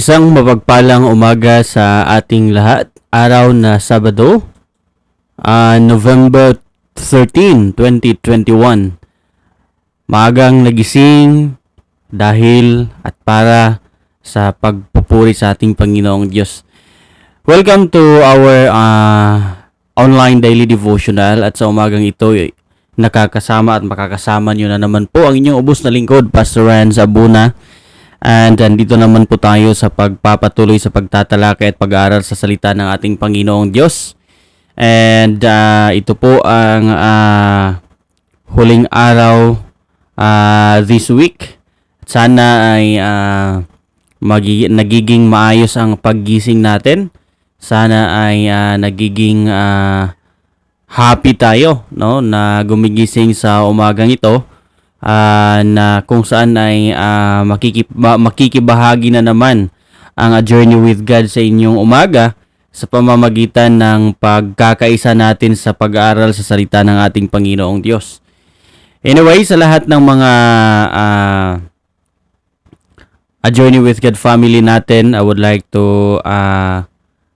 Isang mapagpalang umaga sa ating lahat. Araw na Sabado, November 13, 2021. Maagang nagising dahil at para sa pagpupuri sa ating Panginoong Diyos. Welcome to our online daily devotional, at sa umagang ito nakakasama at makakasama nyo na naman po ang inyong ubos na lingkod, Pastor Renz Abuna. And dito naman po tayo sa pagpapatuloy sa pagtatalakay at pag-aaral sa salita ng ating Panginoong Diyos. And ito po ang huling araw this week. Sana ay nagiging maayos ang paggising natin. Sana ay nagiging happy tayo, no, na gumigising sa umagang ito. Na kung saan ay makikibahagi na naman ang A Journey with God sa inyong umaga sa pamamagitan ng pagkakaisa natin sa pag-aaral sa salita ng ating Panginoong Diyos. Anyway, sa lahat ng mga A Journey with God family natin, I would like to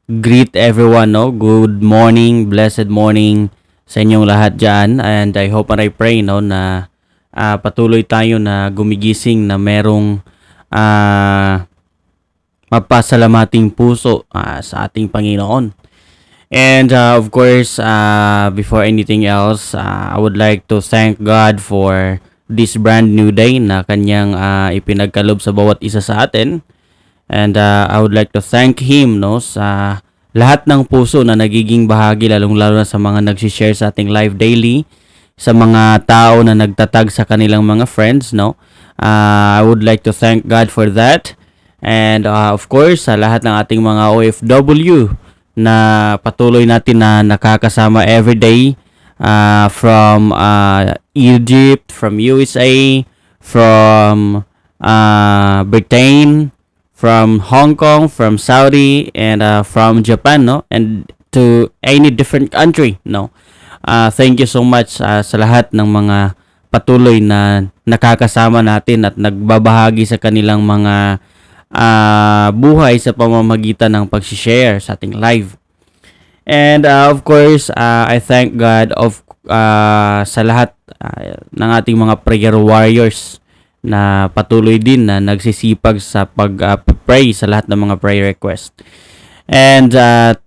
greet everyone, no? Good morning, blessed morning sa inyong lahat dyan. And I hope and I pray, no, na patuloy tayo na gumigising na merong mapasalamating puso sa ating Panginoon. And of course, before anything else, I would like to thank God for this brand new day na kanyang ipinagkalob sa bawat isa sa atin. And I would like to thank Him, no, sa lahat ng puso na nagiging bahagi, lalong-lalo na sa mga nagsishare sa ating live daily, sa mga tao na nagtatag sa kanilang mga friends, no? I would like to thank God for that. And of course, sa lahat ng ating mga OFW na patuloy natin na nakakasama everyday, from Egypt, from USA, from Britain, from Hong Kong, from Saudi, and from Japan, no? And to any different country, no? Thank you so much sa lahat ng mga patuloy na nakakasama natin at nagbabahagi sa kanilang mga buhay sa pamamagitan ng pag-share sa ating live. And of course, I thank God sa lahat ng ating mga prayer warriors na patuloy din na nagsisipag sa pag-pray sa lahat ng mga prayer request. And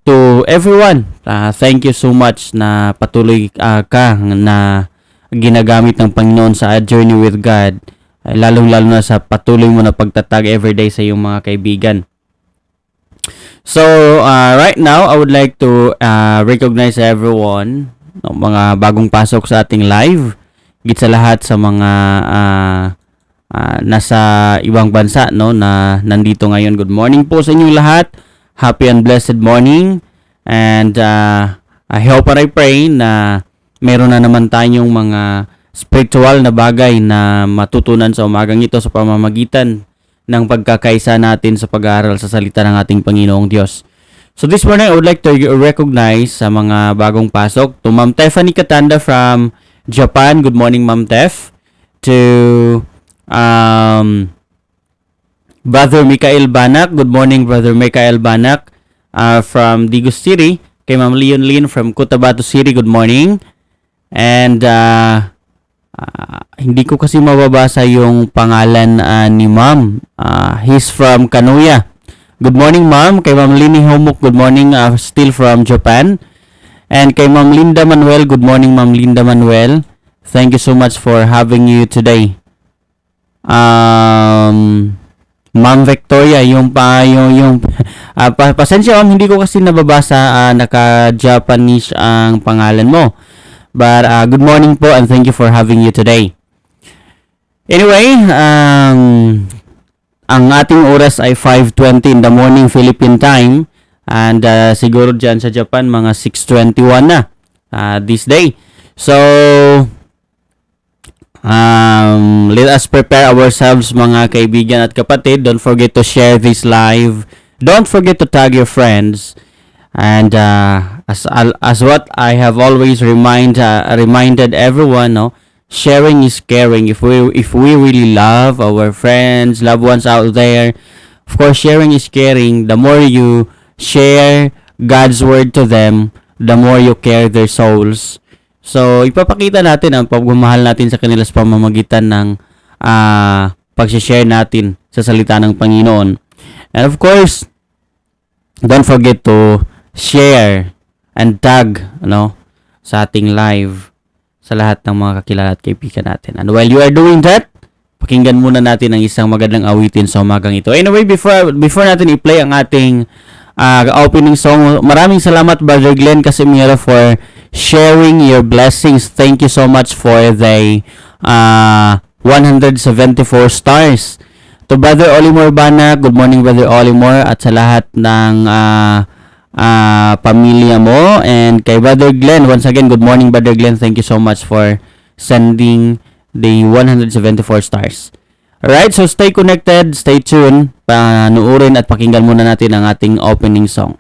to everyone, thank you so much na patuloy ka na ginagamit ng Panginoon sa A Journey with God, lalong-lalo na sa patuloy mo na pagtatag everyday sa iyong mga kaibigan. So, right now, I would like to recognize everyone, no, mga bagong pasok sa ating live, git sa lahat sa mga nasa ibang bansa, no, na nandito ngayon. Good morning po sa inyong lahat. Happy and blessed morning. And I hope and I pray na meron na naman tayong mga spiritual na bagay na matutunan sa umagang ito sa pamamagitan ng pagkakaisa natin sa pag-aaral sa salita ng ating Panginoong Diyos. So this morning, I would like to recognize sa mga bagong pasok to Ma'am Tiffany Katanda from Japan. Good morning, Ma'am Tef. To Brother Mikael Banak. Good morning, Brother Mikael Banak from Digos City. Kay Ma'am Leon Lin from Cotabato City. Good morning. And hindi ko kasi mababasa yung pangalan ni Ma'am. He's from Kanuya. Good morning, Ma'am. Kay Ma'am Lini Homuk, good morning, still from Japan. And kay Ma'am Linda Manuel, good morning, Ma'am Linda Manuel. Thank you so much for having you today. Ma'am Victoria, pasensya Ma'am, hindi ko kasi nababasa, naka-Japanese ang pangalan mo. But good morning po and thank you for having you today. Anyway, ang ating oras ay 5:20 in the morning Philippine time, and siguro dyan sa Japan mga 6:21 na this day. So, let us prepare ourselves, mga kaibigan at kapatid. Don't forget to share this live. Don't forget to tag your friends. And as what I have always reminded everyone, no, sharing is caring. If we really love our friends, loved ones out there, Of course, sharing is caring. The more you share God's word to them, the more you care their souls. So, ipapakita natin ang pagmamahal natin sa kanila sa pamamagitan ng pag-share natin sa salita ng Panginoon. And of course, don't forget to share and tag sa ating live sa lahat ng mga kakilala at kaibigan natin. And while you are doing that, pakinggan muna natin ang isang magandang awitin sa umagang ito. Anyway, before natin i-play ang ating opening song, maraming salamat Brother Glenn Casimiro for sharing your blessings. Thank you so much for the 174 stars. To Brother Olimor Bana, good morning Brother Olimor, at sa lahat ng pamilya mo. And kay Brother Glenn, once again, good morning Brother Glenn. Thank you so much for sending the 174 stars. Alright, so stay connected, stay tuned, panuurin at pakinggan muna natin ang ating opening song.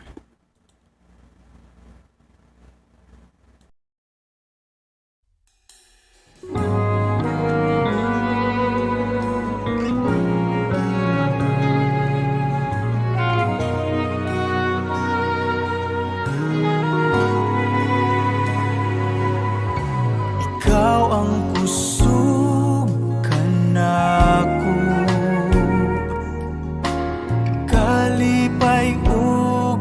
Ikaw ang kusog kanako, kalipay ug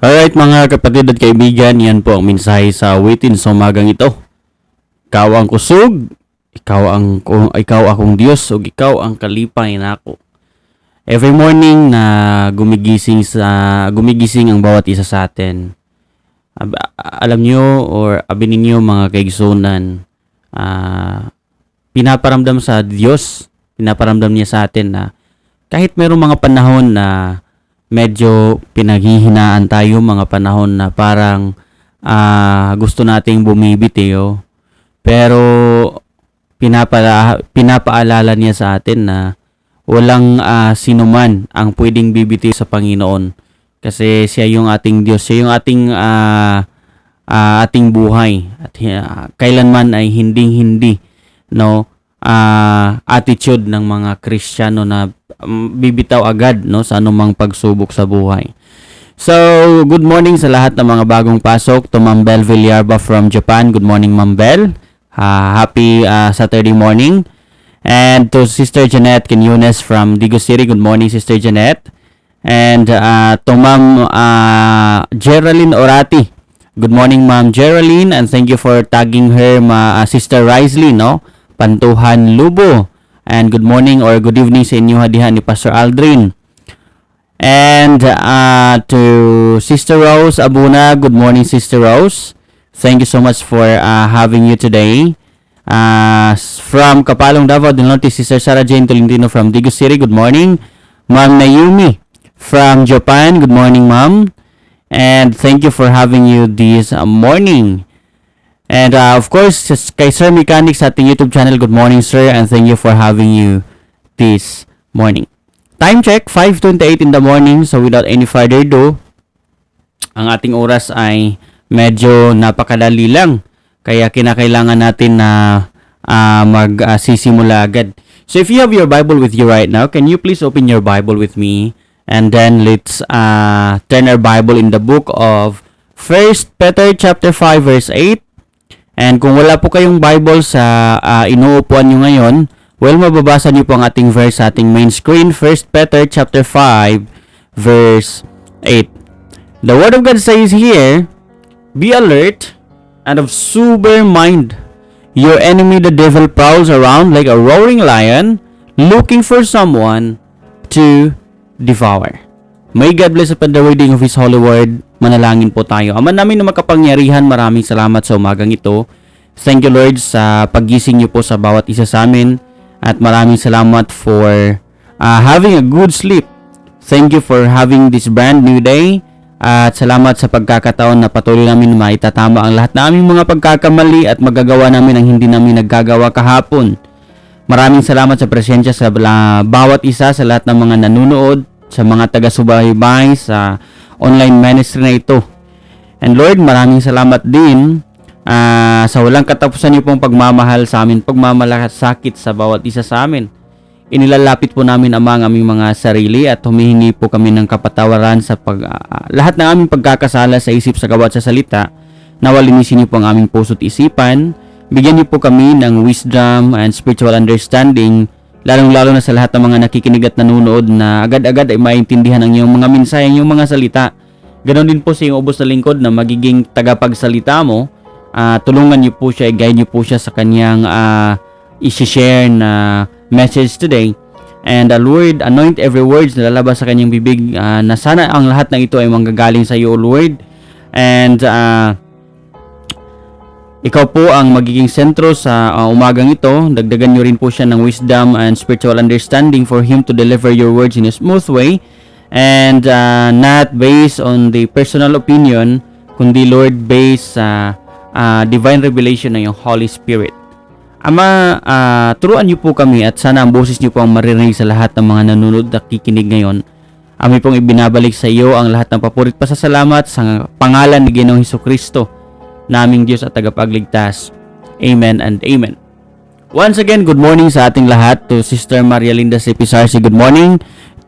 Alright mga kapatid at kaibigan, yan po ang mensahe sa awitin sa umagang ito. Ikaw ang kusog, ikaw akong Diyos, ug ikaw ang kalipay nako. Every morning na gumigising ang bawat isa sa atin. Alam nyo or abinin nyo mga kaigsunan, pinaparamdam sa Diyos, pinaparamdam niya sa atin na kahit mayroong mga panahon na medyo pinaghihinaan tayo, mga panahon na parang gusto nating bumibitiw, pero pinapaalala niya sa atin na walang sinuman ang pwedeng bibitiw sa Panginoon kasi siya yung ating Diyos, siya yung ating buhay at kailanman ay hindi attitude ng mga Kristiyano na bibitaw agad sa anumang pagsubok sa buhay. So, good morning sa lahat ng mga bagong pasok. To Ma'am Bel Villarba from Japan. Good morning, Ma'am Bel. Happy Saturday morning. And to Sister Jeanette Quiñones from Digo City. Good morning, Sister Jeanette. And to Ma'am Geraldine Orati. Good morning, Ma'am Geraldine. And thank you for tagging her, Sister Risley, Pantuhan Lubo. And good morning or good evening sa inyo hadihan ni Pastor Aldrin. And to Sister Rose Abuna, good morning Sister Rose. Thank you so much for having you today. From Kapalong Davao del Norte, Sister Sarah Jane Tolentino from Digo City, good morning. Ma'am Nayumi from Japan, good morning ma'am. And thank you for having you this morning. And of course, kay Sir Mechanic sa ating YouTube channel, good morning sir, and thank you for having you this morning. Time check, 5:28 in the morning, so without any further ado, ang ating oras ay medyo napakadali lang, kaya kinakailangan natin na magsisimula agad. So if you have your Bible with you right now, can you please open your Bible with me, and then let's turn our Bible in the book of 1 Peter chapter 5 verse 8. And kung wala po kayong Bible sa inuupuan nyo ngayon, well, mababasa nyo po ang ating verse sa ating main screen. 1 Peter chapter 5, verse 8. The Word of God says here, be alert and of sober mind. Your enemy, the devil, prowls around like a roaring lion, looking for someone to devour. May God bless upon the reading of His holy word. Manalangin po tayo. Ama namin na makapangyarihan, maraming salamat sa umagang ito. Thank you Lord sa paggising niyo po sa bawat isa sa amin. At maraming salamat for having a good sleep. Thank you for having this brand new day. At salamat sa pagkakataon na patuloy namin maitatama ang lahat na aming mga pagkakamali at magagawa namin ang hindi namin naggagawa kahapon. Maraming salamat sa presensya sa bawat isa, sa lahat ng mga nanunood, sa mga taga-subaybay sa online ministry na ito. And Lord, maraming salamat din sa walang katapusan niyo pong pagmamahal sa amin, pagmamalasakit sa bawat isa sa amin. Inilalapit po namin ang aming mga sarili at humihingi po kami ng kapatawaran sa lahat ng aming pagkakasala sa isip, sa gawa at sa salita. Nawal linisin niyo po ang aming puso't isipan. Bigyan niyo po kami ng wisdom and spiritual understanding, lalong-lalo na sa lahat ng mga nakikinig at nanonood na agad-agad ay maintindihan ang iyong mga mensahe, ang iyong mga salita. Ganon din po sa iyong ubos na lingkod na magiging tagapagsalita mo. Tulungan niyo po siya, i-guide niyo po siya sa kanyang i-share na message today. And Lord, anoint every words na lalabas sa kanyang bibig, na sana ang lahat ng ito ay manggagaling sa iyo, Lord. And ikaw po ang magiging sentro sa umagang ito. Dagdagan nyo rin po siya ng wisdom and spiritual understanding for Him to deliver your words in a smooth way. And not based on the personal opinion, kundi Lord, based sa divine revelation ng iyong Holy Spirit. Ama, turuan niyo po kami at sana ang boses niyo po ang maririnig sa lahat ng mga nanonood at kikinig ngayon. Amin pong ibinabalik sa iyo ang lahat ng papurit pasasalamat sa pangalan ni Ginoong Hesukristo, naming Diyos at tagapagligtas. Amen and amen. Once again, good morning sa ating lahat. To Sister Maria Linda Sipisarsi, good morning.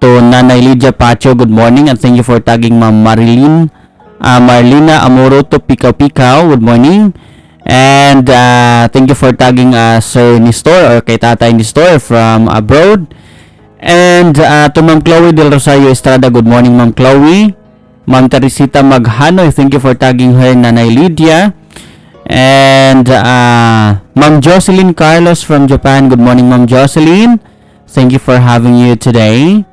To Nanay Lydia Pacho, good morning. And thank you for tagging Ma'am Marlina Amoroto Pikaw, good morning. And thank you for tagging Sir Nestor or kay Tatay Nestor from abroad. And to Ma'am Chloe Del Rosario Estrada, good morning Ma'am Chloe. Ma'am Teresita Maghanoy, thank you for tagging her. Nanay Lydia. And Ma'am Jocelyn Carlos from Japan. Good morning, Ma'am Jocelyn. Thank you for having you today.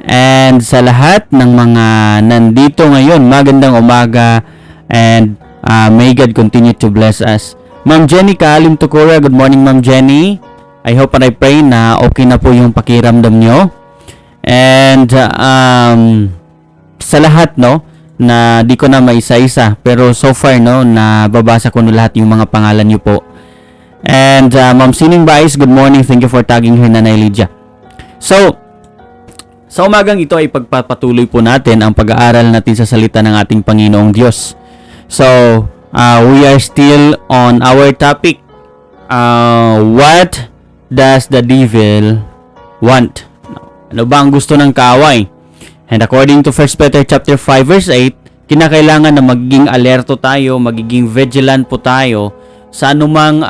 And sa lahat ng mga nandito ngayon, magandang umaga. And may God continue to bless us. Ma'am Jenny Kaalim Tukura, good morning, Ma'am Jenny. I hope and I pray na okay na po yung pakiramdam nyo. And sa lahat, no, na di ko na maisa-isa, pero so far, no, nababasa ko na lahat yung mga pangalan nyo po. And Ma'am Sining Baez, good morning. Thank you for tagging her, Nanay Lydia. So, sa umagang ito ay pagpapatuloy po natin ang pag-aaral natin sa salita ng ating Panginoong Diyos. So, we are still on our topic. What does the devil want? Ano ba ang gusto ng kaaway? And according to 1 Peter chapter 5 verse 8, kinakailangan na magiging alerto tayo, magiging vigilant po tayo sa anumang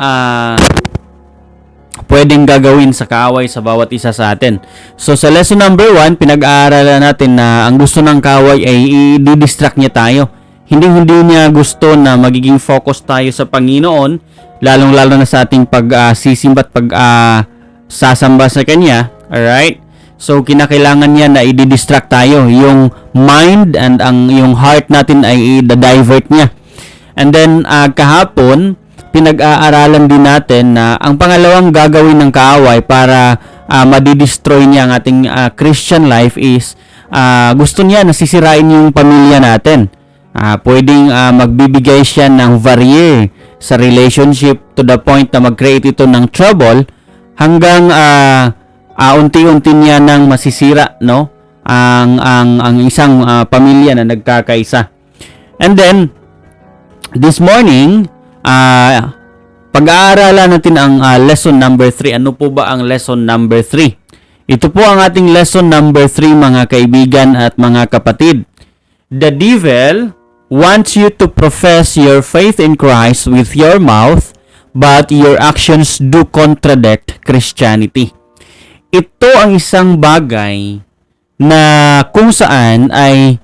pwedeng gagawin sa kaaway sa bawat isa sa atin. So sa lesson number 1, pinag-aaralan natin na ang gusto ng kaaway ay i-distract niya tayo. Hindi niya gusto na magiging focus tayo sa Panginoon, lalong-lalo na sa ating pag-sisimba at pag-sasamba sa Kanya. Alright? So, kinakailangan niya na i-distract tayo. Yung mind and yung heart natin ay i-divert niya. And then, kahapon, pinag-aaralan din natin na ang pangalawang gagawin ng kaaway para madidestroy niya ang ating Christian life is gusto niya na sisirain yung pamilya natin. Pwedeng magbibigay siya ng barrier sa relationship to the point na mag-create ito ng trouble hanggang unti-unti niya nang masisira, no, ang isang pamilya na nagkakaisa. And then this morning pag-aaralan natin ang lesson number 3. Ano po ba ang lesson number 3? Ito po ang ating lesson number 3, mga kaibigan at mga kapatid. The devil wants you to profess your faith in Christ with your mouth, but your actions do contradict Christianity. Ito ang isang bagay na kung saan ay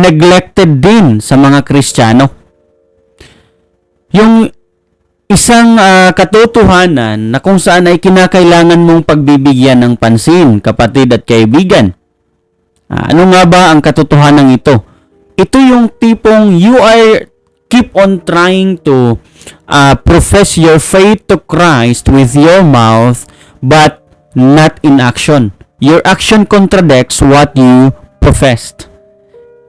neglected din sa mga Kristiyano. Yung isang katotohanan na kung saan ay kinakailangan mong pagbibigyan ng pansin, kapatid at kaibigan. Ano nga ba ang katotohanan ito? Ito yung tipong you are keep on trying to profess your faith to Christ with your mouth but not in action. Your action contradicts what you professed.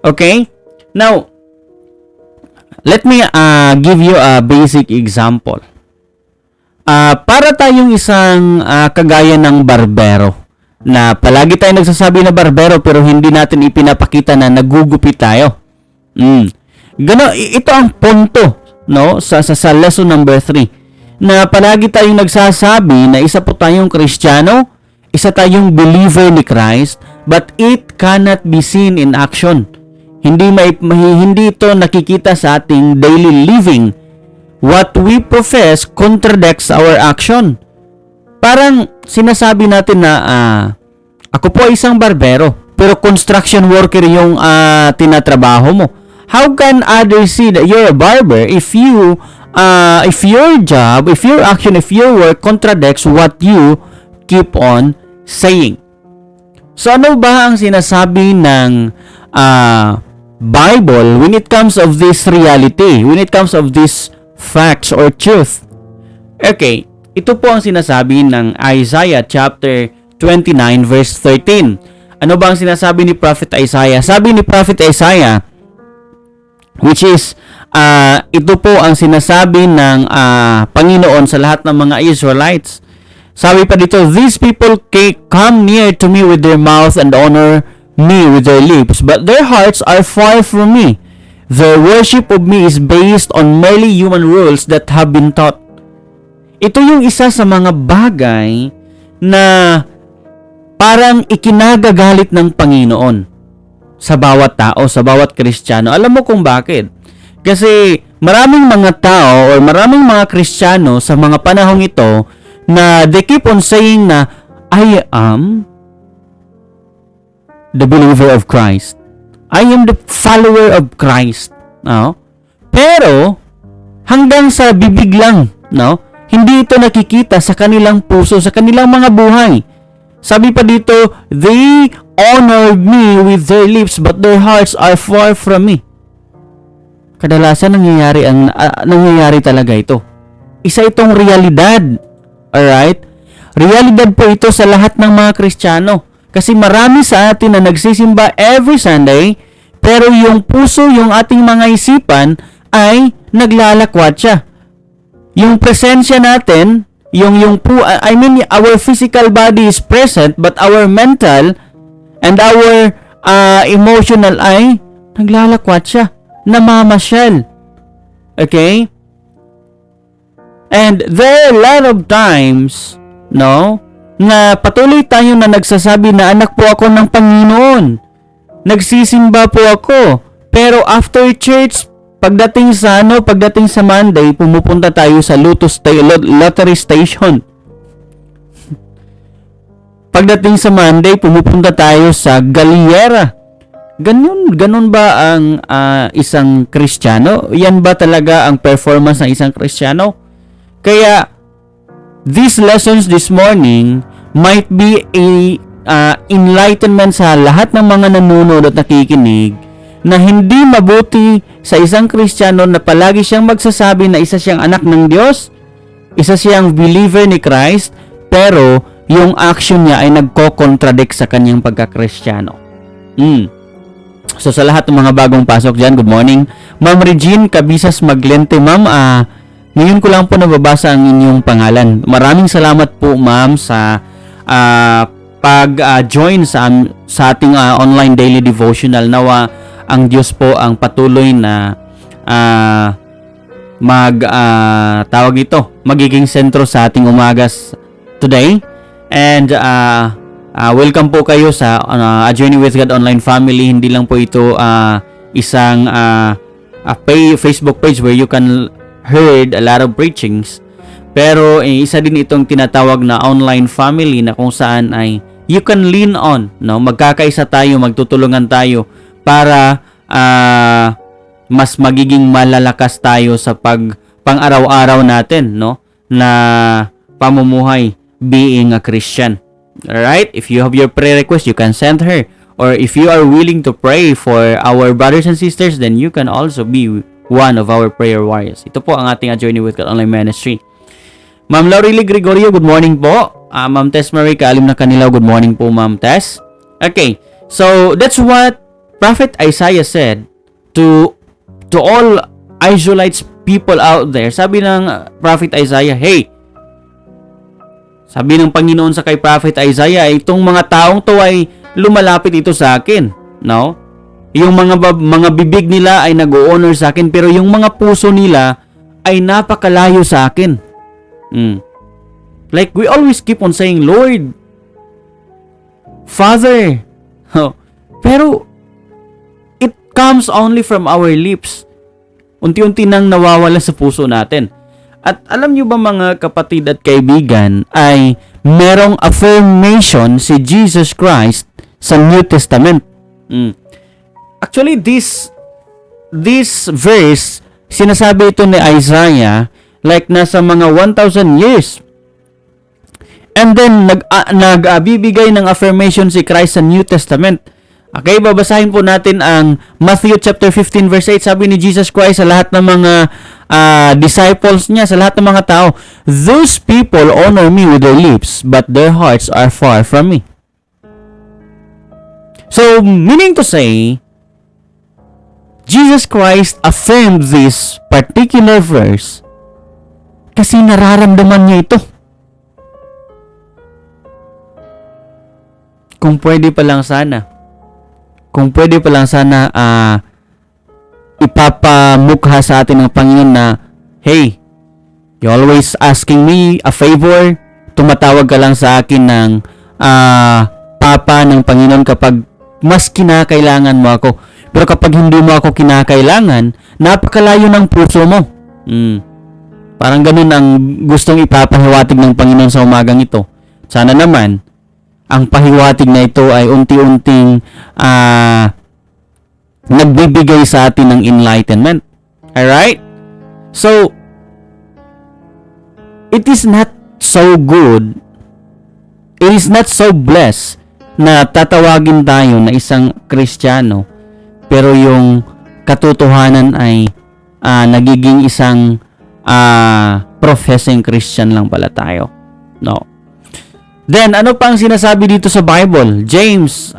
Okay? Now, let me give you a basic example. Para tayong isang kagaya ng barbero na palagi tayong nagsasabi na barbero pero hindi natin ipinapakita na nagugupit tayo. Ito ang punto, no, sa lesson number 3. Na palagi tayong nagsasabi na isa po tayong Kristiyano, isa tayong believer ni Christ, but it cannot be seen in action. Hindi ito nakikita sa ating daily living. What we profess contradicts our action. Parang sinasabi natin na ako po ay isang barbero, pero construction worker yung tinatrabaho mo. How can others see that you're a barber if your job, if your action, if your work contradicts what you keep on saying? So ano ba ang sinasabi ng Bible when it comes of this reality, when it comes of this facts or truth? Okay, ito po ang sinasabi ng Isaiah chapter 29 verse 13. Ano ba ang sinasabi ni Prophet Isaiah? Sabi ni Prophet Isaiah, which is ito po ang sinasabi ng Panginoon sa lahat ng mga Israelites. Sabi pa dito, these people come near to me with their mouth and honor me with their lips, but their hearts are far from me. Their worship of me is based on merely human rules that have been taught. Ito yung isa sa mga bagay na parang ikinagagalit ng Panginoon sa bawat tao, sa bawat Kristiyano. Alam mo kung bakit? Kasi maraming mga tao or maraming mga Kristiyano sa mga panahong ito na they keep on saying na I am the believer of Christ. I am the follower of Christ. No? Pero, hanggang sa bibig lang, no? Hindi ito nakikita sa kanilang puso, sa kanilang mga buhay. Sabi pa dito, they honored me with their lips, but their hearts are far from me. Kadalasan nangyayari talaga ito. Isa itong realidad. Alright? Realidad po ito sa lahat ng mga Kristiyano. Kasi marami sa atin na nagsisimba every Sunday, pero yung puso, yung ating mga isipan ay naglalakwat siya. Yung presensya natin, our physical body is present, but our mental and our emotional ay naglalakwat siya, namamasyal. Okay? And there are a lot of times, no, na patuloy tayo na nagsasabi na anak po ako ng Panginoon. Nagsisimba po ako. Pero after church, pagdating sa Monday, pumupunta tayo sa lottery station. Pagdating sa Monday, pumupunta tayo sa Galliera. Ganun ba ang isang Kristiyano? Yan ba talaga ang performance ng isang Kristiyano? Kaya these lessons this morning might be a enlightenment sa lahat ng mga nanonood at nakikinig na hindi mabuti sa isang Kristiyano na palagi siyang magsasabi na isa siyang anak ng Diyos, isa siyang believer ni Christ, pero yung action niya ay nagko-contradict sa kanyang pagka-Kristiyano. So sa lahat ng mga bagong pasok dyan, good morning. Ma'am Regine Cabisas Maglente, ma'am, ngayon ko lang po nababasa ang inyong pangalan. Maraming salamat po, ma'am, sa pag-join sa ating online daily devotional. Nawa ang Diyos po ang patuloy na magiging sentro sa ating umagas today. And welcome po kayo sa A Journey with God online family. Hindi lang po ito isang Facebook page where you can heard a lot of preachings, pero isa din itong tinatawag na online family na kung saan ay you can lean on, no? Magkakaisa tayo, magtutulungan tayo para mas magiging malalakas tayo sa pang-araw-araw natin, no, na pamumuhay being a Christian. Alright? If you have your prayer request, you can send her, or if you are willing to pray for our brothers and sisters, then you can also be one of our prayer warriors. Ito po ang ating A Journey with God online ministry. Ma'am Laureli Gregorio, good morning po. Ma'am Tess Marie Kaalim na Kanilaw, good morning po, Ma'am Tess. Okay, so that's what Prophet Isaiah said to all Israelites people out there. Sabi ng Prophet Isaiah, hey, sabi ng Panginoon sa kay Prophet Isaiah, itong mga taong to ay lumalapit ito sa akin, no? Yung mga bibig nila ay nag-o-honor sa akin, pero yung mga puso nila ay napakalayo sa akin. Like we always keep on saying, Lord, Father. Pero it comes only from our lips. Unti-unti nang nawawala sa puso natin. At alam nyo ba mga kapatid at kaibigan, ay merong affirmation si Jesus Christ sa New Testament. Actually, this verse, sinasabi ito ni Isaiah like nasa mga 1,000 years. And then, nagbibigay ng affirmation si Christ sa New Testament. Okay, babasahin po natin ang Matthew chapter 15 verse 8. Sabi ni Jesus Christ sa lahat ng mga disciples niya, sa lahat ng mga tao, those people honor me with their lips, but their hearts are far from me. So, meaning to say, Jesus Christ affirmed this particular verse kasi nararamdaman niya ito. Kung pwede pa lang sana ipapamukha sa atin ng Panginoon na, hey, you always asking me a favor, tumatawag ka lang sa akin ng Papa ng Panginoon kapag mas kinakailangan mo ako. Pero kapag hindi mo ako kinakailangan, napakalayo ng puso mo. Parang ganun ang gustong ipapahiwatig ng Panginoon sa umagang ito. Sana naman, ang pahiwatig na ito ay unti-unting nagbibigay sa atin ng enlightenment. Alright? So, it is not so good, it is not so blessed na tatawagin tayo na isang Kristiyano, pero yung katotohanan ay nagiging isang professing Christian lang pala tayo. No. Then, ano pang sinasabi dito sa Bible? James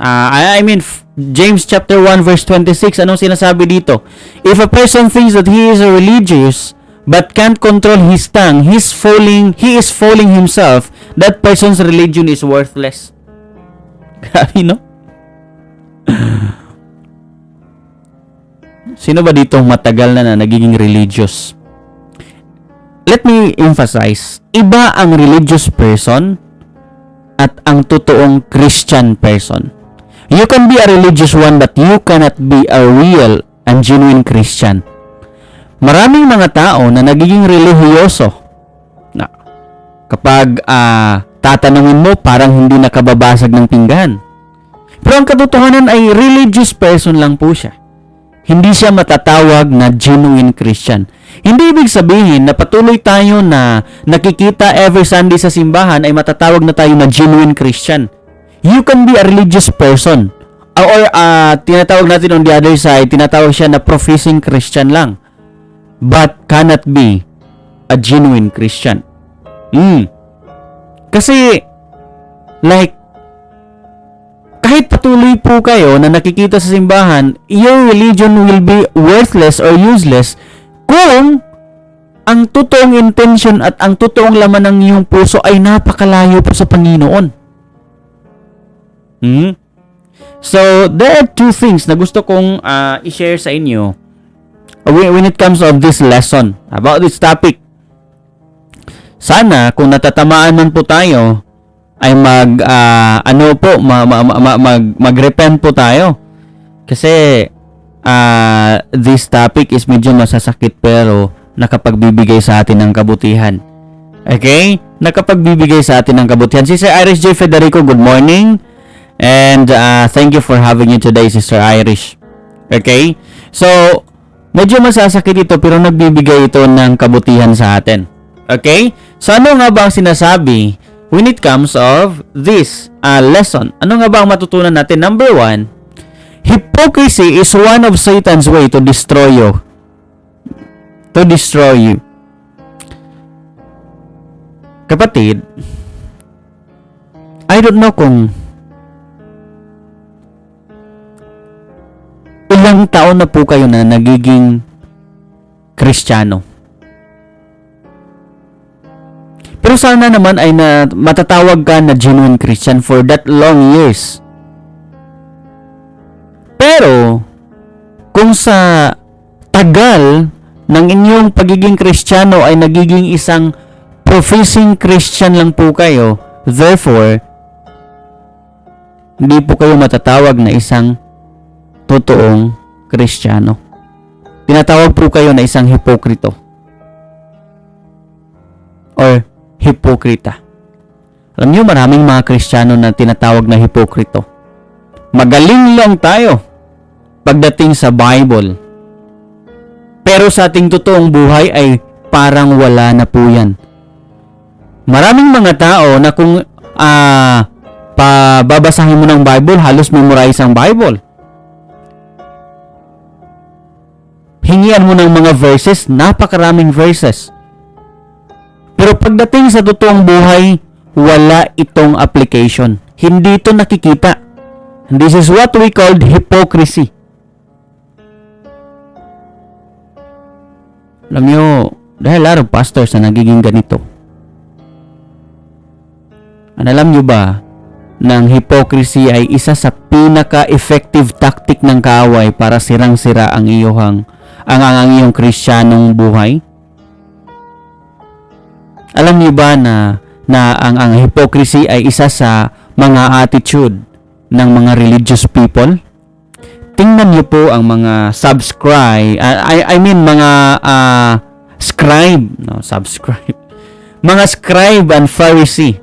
chapter 1 verse 26, anong sinasabi dito? If a person thinks that he is a religious but can't control his tongue, he is fooling himself. That person's religion is worthless. Grabe, no? Sino ba dito matagal na nagiging religious? Let me emphasize, iba ang religious person at ang totoong Christian person. You can be a religious one but you cannot be a real and genuine Christian. Maraming mga tao na nagiging relihiyoso na kapag tatanungin mo parang hindi nakababasag ng pinggan. Pero ang katotohanan ay religious person lang po siya. Hindi siya matatawag na genuine Christian. Hindi ibig sabihin na patuloy tayo na nakikita every Sunday sa simbahan ay matatawag na tayo na genuine Christian. You can be a religious person. Or tinatawag natin on the other side, tinatawag siya na professing Christian lang. But cannot be a genuine Christian. Kasi, like, kahit patuloy po kayo na nakikita sa simbahan, your religion will be worthless or useless kung ang totoong intention at ang totoong laman ng iyong puso ay napakalayo po sa Panginoon. So, there are two things na gusto kong i-share sa inyo when it comes of this lesson about this topic. Sana kung natatamaan man po tayo ay mag-repent po tayo. Kasi this topic is medyo masasakit pero nakapagbibigay sa atin ng kabutihan. Okay? Nakapagbibigay sa atin ng kabutihan. Sister Irish J. Federico, good morning. And thank you for having you today, Sister Irish. Okay? So, medyo masasakit ito pero nagbibigay ito ng kabutihan sa atin. Okay? So, ano nga ba ang sinasabi when it comes of this lesson? Ano nga ba ang matutunan natin? Number 1, hypocrisy is one of Satan's way to destroy you. To destroy you. Kapatid, I don't know kung ilang taon na po kayo na nagiging Kristiyano. Pero sana naman ay matatawag ka na genuine Christian for that long years. Pero, kung sa tagal ng inyong pagiging Kristiyano ay nagiging isang professing Christian lang po kayo, therefore, hindi po kayo matatawag na isang totoong Kristiyano. Tinatawag po kayo na isang hipokrito. Or hipokrita. Alam niyo, maraming mga Kristiyano na tinatawag na hipokrito. Magaling lang tayo pagdating sa Bible. Pero sa ating totoong buhay ay parang wala na po yan. Maraming mga tao na kung babasahin mo ng Bible, halos memorize ang Bible. Hingian mo ng mga verses, napakaraming verses. Pero pagdating sa totoong buhay, wala itong application. Hindi ito nakikita. This is what we called hypocrisy. Alam nyo, dahil a lot of pastors na nagiging ganito. Alam nyo ba, na ang hypocrisy ay isa sa pinaka-effective tactic ng kaaway para sirang-sira ang iyong Kristiyanong buhay? Alam niyo ba na ang hypocrisy ay isa sa mga attitude ng mga religious people? Tingnan niyo po ang mga mga scribe and Pharisee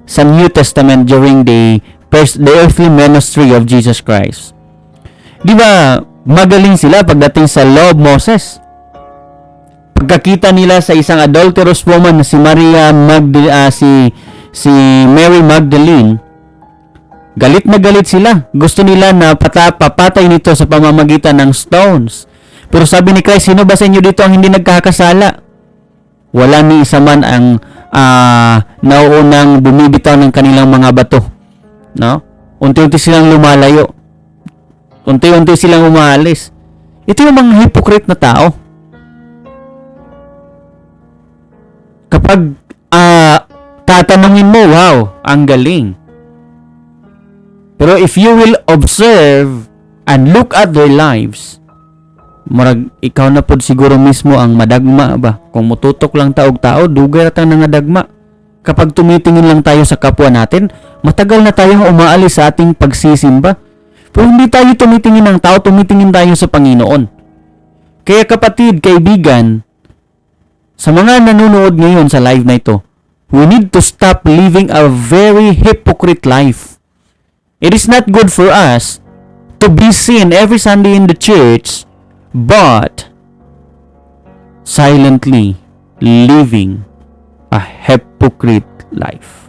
sa New Testament during the earthly ministry of Jesus Christ. Di ba, magaling sila pagdating sa law of Moses. Pagkakita nila sa isang adulterous woman na si si Mary Magdalene, galit na galit sila. Gusto nila na papatay nito sa pamamagitan ng stones. Pero sabi ni Christ, sino ba sa inyo dito ang hindi nagkakasala? Wala ni isa man ang nauunang bumibitaw ng kanilang mga bato. No? Unti-unti silang lumalayo. Unti-unti silang umaalis. Ito yung mga hypocrite na tao. Kapag tatanungin mo, wow, ang galing. Pero if you will observe and look at their lives, marag ikaw na pod siguro mismo ang madagma ba? Kung mututok lang taog-tao, dugay ratang nangadagma. Kapag tumitingin lang tayo sa kapwa natin, matagal na tayong umaalis sa ating pagsisimba. Pero hindi tayo tumitingin ng tao, tumitingin tayo sa Panginoon. Kaya kapatid, kaibigan, sa mga nanonood ngayon sa live na ito, we need to stop living a very hypocrite life. It is not good for us to be seen every Sunday in the church, but silently living a hypocrite life.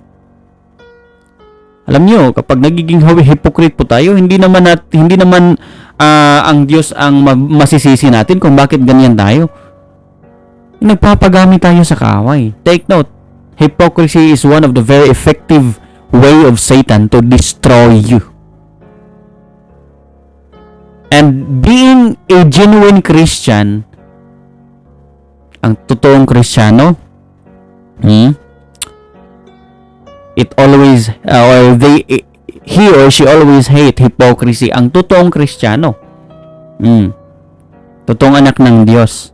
Alam nyo, kapag nagiging hypocrite po tayo, hindi naman ang Diyos ang masisisi natin kung bakit ganyan tayo. Nagpapagamit tayo sa kaaway. Take note, hypocrisy is one of the very effective way of Satan to destroy you. And being a genuine Christian, ang totoong Kristiyano, he or she always hate hypocrisy. Ang totoong Kristiyano, totoong anak ng Diyos.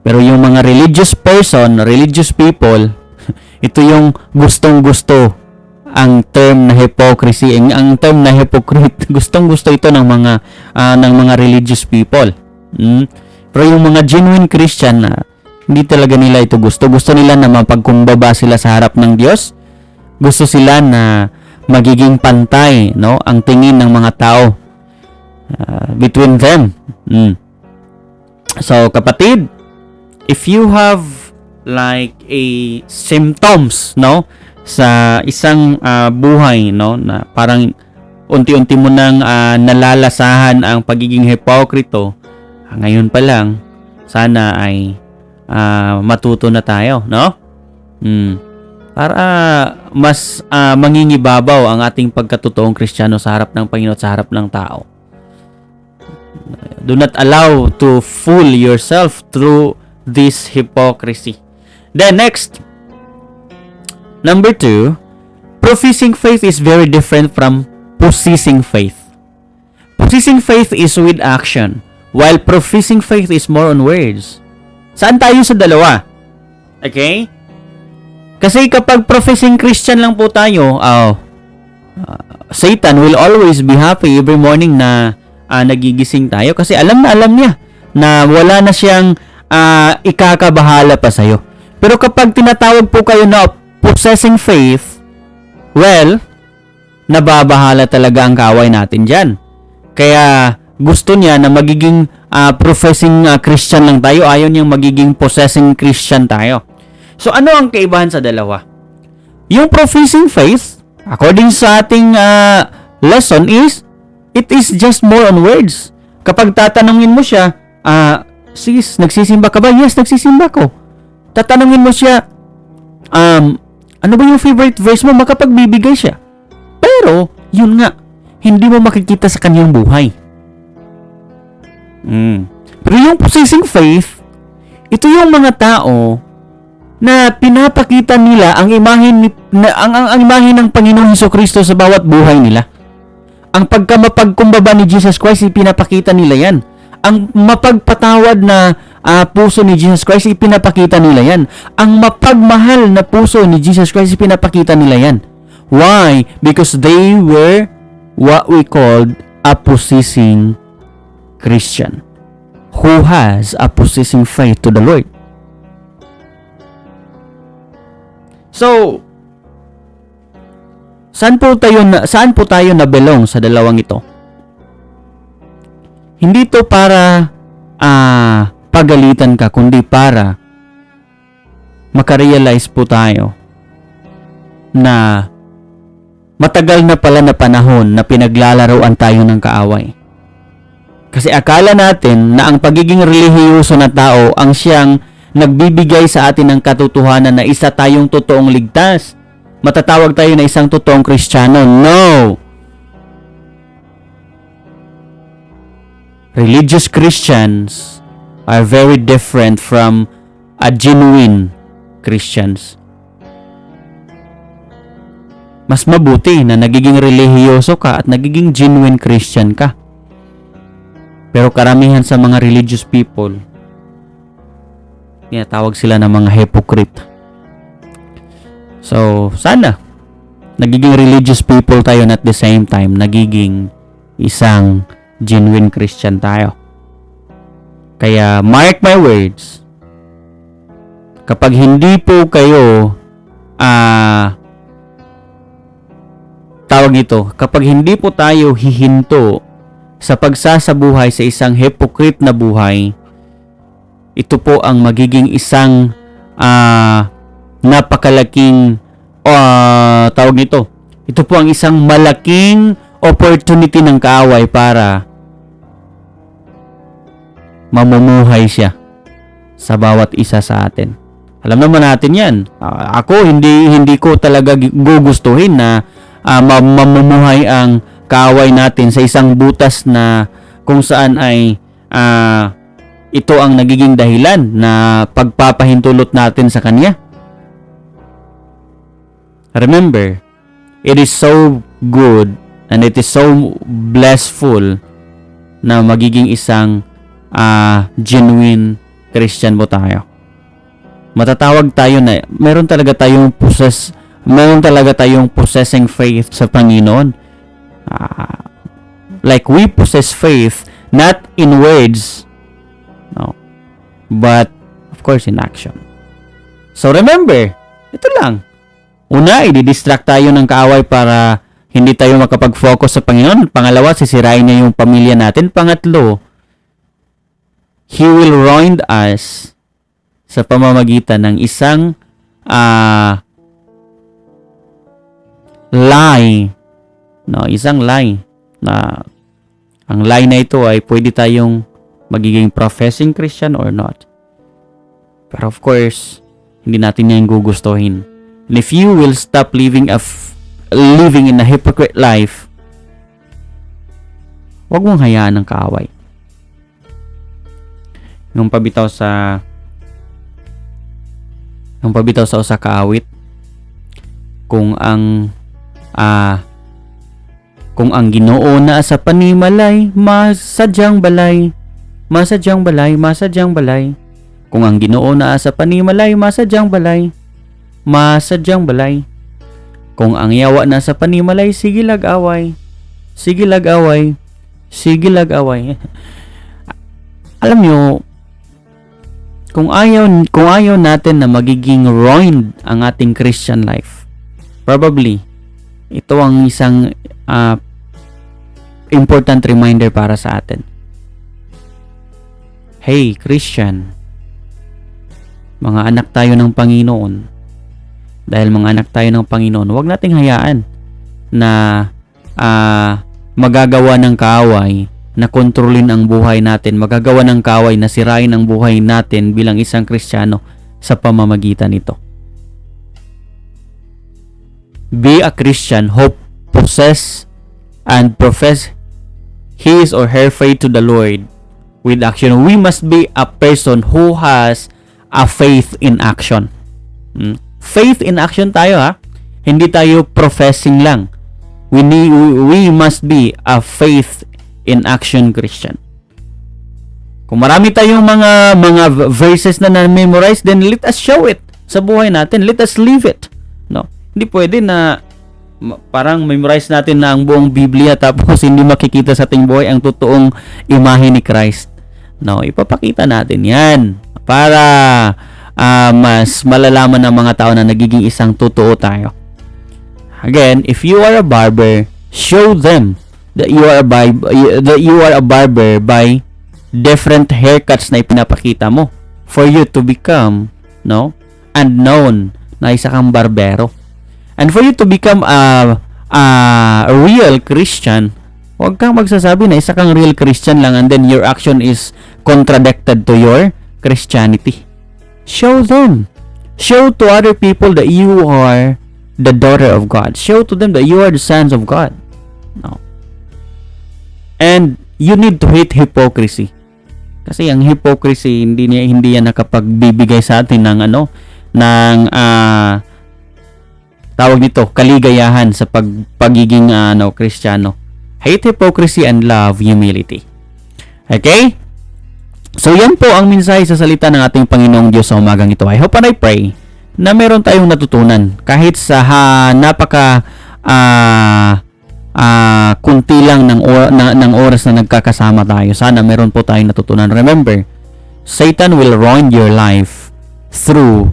Pero yung mga religious people, ito yung gustong-gusto ang term na hypocrisy, ang term na hypocrite. Gustong-gusto ito ng mga religious people. Pero yung mga genuine Christian na hindi talaga nila ito gusto. Gusto nila na mapagkumbaba sila sa harap ng Diyos. Gusto sila na magiging pantay, no, ang tingin ng mga tao between them. So, kapatid, if you have like a symptoms, no, sa isang buhay, no, na parang unti-unti mo nang nalalasahan ang pagiging hipokrito, ngayon pa lang sana ay matuto na tayo, no? Para mas mangingibabaw ang ating pagkatotoong Kristiyano sa harap ng Panginoon at sa harap ng tao. Do not allow to fool yourself through this hypocrisy. Then next, number 2, professing faith is very different from possessing faith. Possessing faith is with action, while professing faith is more on words. Saan tayo sa dalawa? Okay? Kasi kapag professing Christian lang po tayo, Satan will always be happy every morning na nagigising tayo kasi alam niya na wala na siyang ikakabahala pa sa'yo. Pero kapag tinatawag po kayo na possessing faith, well, nababahala talaga ang kaaway natin dyan. Kaya gusto niya na magiging professing Christian lang tayo, ayaw niyang magiging possessing Christian tayo. So ano ang kaibahan sa dalawa? Yung professing faith, according sa ating lesson, it is just more on words. Kapag tatanungin mo siya, sis, nagsisimba ka ba? Yes, nagsisimba ko. Tatanungin mo siya, ano ba yung favorite verse mo? Makapagbibigay siya. Pero, yun nga, hindi mo makikita sa kanyang buhay. Pero yung possessing faith, ito yung mga tao na pinapakita nila ang imahe ng Panginoong Hesukristo sa bawat buhay nila. Ang pagkamapagkumbaba ni Jesus Christ, ipinapakita nila yan. Ang mapagpatawad na puso ni Jesus Christ, ipinapakita nila yan. Ang mapagmahal na puso ni Jesus Christ, ipinapakita nila yan. Why? Because they were what we called a possessing Christian who has a possessing faith to the Lord. So, saan po tayo na belong sa dalawang ito? Hindi to para pagalitan ka, kundi para makarealize po tayo na matagal na pala na panahon na pinaglalaroan tayo ng kaaway. Kasi akala natin na ang pagiging relihiyoso na tao ang siyang nagbibigay sa atin ng katotohanan na isa tayong totoong ligtas. Matatawag tayo na isang totoong Kristiyano. No! Religious Christians are very different from a genuine Christians. Mas mabuti na nagiging relihiyoso ka at nagiging genuine Christian ka. Pero karamihan sa mga religious people, tinatawag sila ng mga hypocrite. So, sana nagiging religious people tayo and at the same time nagiging isang genuine Christian tayo. Kaya mark my words, kapag hindi po kayo kapag hindi po tayo hihinto sa pagsasabuhay sa isang hypocrite na buhay, ito po ang magiging isang napakalaking ito po ang isang malaking opportunity ng kaaway para mamumuhay siya sa bawat isa sa atin. Alam naman natin yan. Ako hindi ko talaga gugustuhin na mamumuhay ang kaaway natin sa isang butas na kung saan ay ito ang nagiging dahilan na pagpapahintulot natin sa kanya. Remember, it is so good and it is so blessful na magiging isang genuine Christian po tayo. Matatawag tayo na meron talaga tayong possessing faith sa Panginoon. Like we possess faith not in words, no, but of course in action. So remember, ito lang. Una, i-distract tayo ng kaaway para hindi tayo makapag-focus sa Panginoon. Pangalawa, sisirain niya yung pamilya natin. Pangatlo, He will ruin us sa pamamagitan ng isang lie. No, isang lie. Na ang lie na ito ay pwede tayong magiging professing Christian or not. Pero of course, hindi natin yan gugustuhin. And if you will stop living in a hypocrite life, huwag mong hayaan ng kaaway. Nung pabitaw sa usa ka awit, kung ang Ginoo na sa panimalay, masadyang balay. Kung ang Ginoo na sa panimalay, masadyang balay. Kung ang yawa na sa panimalay, sige lag-away. Alam nyo, kung ayaw natin na magiging ruined ang ating Christian life, probably ito ang isang important reminder para sa atin. Hey Christian, mga anak tayo ng Panginoon. Dahil mga anak tayo ng Panginoon, huwag nating hayaan na magagawa ng kaaway na kontrolin ang buhay natin, magagawa ng kaaway na sirain ang buhay natin bilang isang Kristiyano sa pamamagitan nito. Be a Christian who possess and profess his or her faith to the Lord with action. We must be a person who has a faith in action. Faith in action tayo, ha. Hindi tayo professing lang. We must be a faith in action Christian. Kung marami tayong mga verses na na-memorize, then let us show it sa buhay natin. Let us live it. No. Hindi pwede na parang memorize natin na ang buong Biblia tapos hindi makikita sa ating buhay ang totoong imahe ni Christ. No, ipapakita natin 'yan para mas malalaman ng mga tao na nagiging isang totoo tayo. Again, if you are a barber, show them that you are a barber by different haircuts na ipinapakita mo for you to become, no, unknown na isa kang barbero. And for you to become a real Christian, huwag kang magsasabi na isa kang real Christian lang and then your action is contradicted to your Christianity. Show them. Show to other people that you are the daughter of God. Show to them that you are the sons of God. No. And you need to hate hypocrisy. Kasi ang hypocrisy hindi yan nakapagbibigay sa atin ng tawag nito, kaligayahan sa pagiging Kristiyano. Hate hypocrisy and love humility. Okay? So yan po ang mensahe sa salita ng ating Panginoong Diyos sa umagang ito. I hope and I pray na meron tayong natutunan kahit sa napaka kunti lang ng oras na nagkakasama tayo. Sana meron po tayong natutunan. Remember, Satan will ruin your life through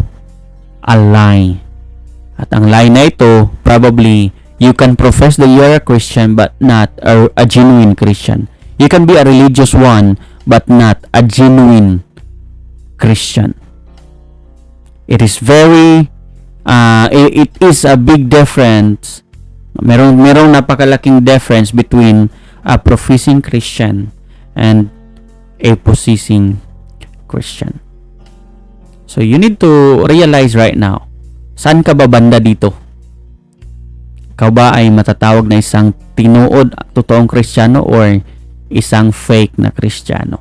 a lie. At ang lie na ito, probably you can profess that you are a Christian but not a genuine Christian. You can be a religious one but not a genuine Christian. It is it is a big difference. Merong napakalaking difference between a professing Christian and a possessing Christian. So you need to realize right now, saan ka ba banda dito? Ikaw ba ay matatawag na isang tinuod, totoong Kristiyano or isang fake na Kristiyano?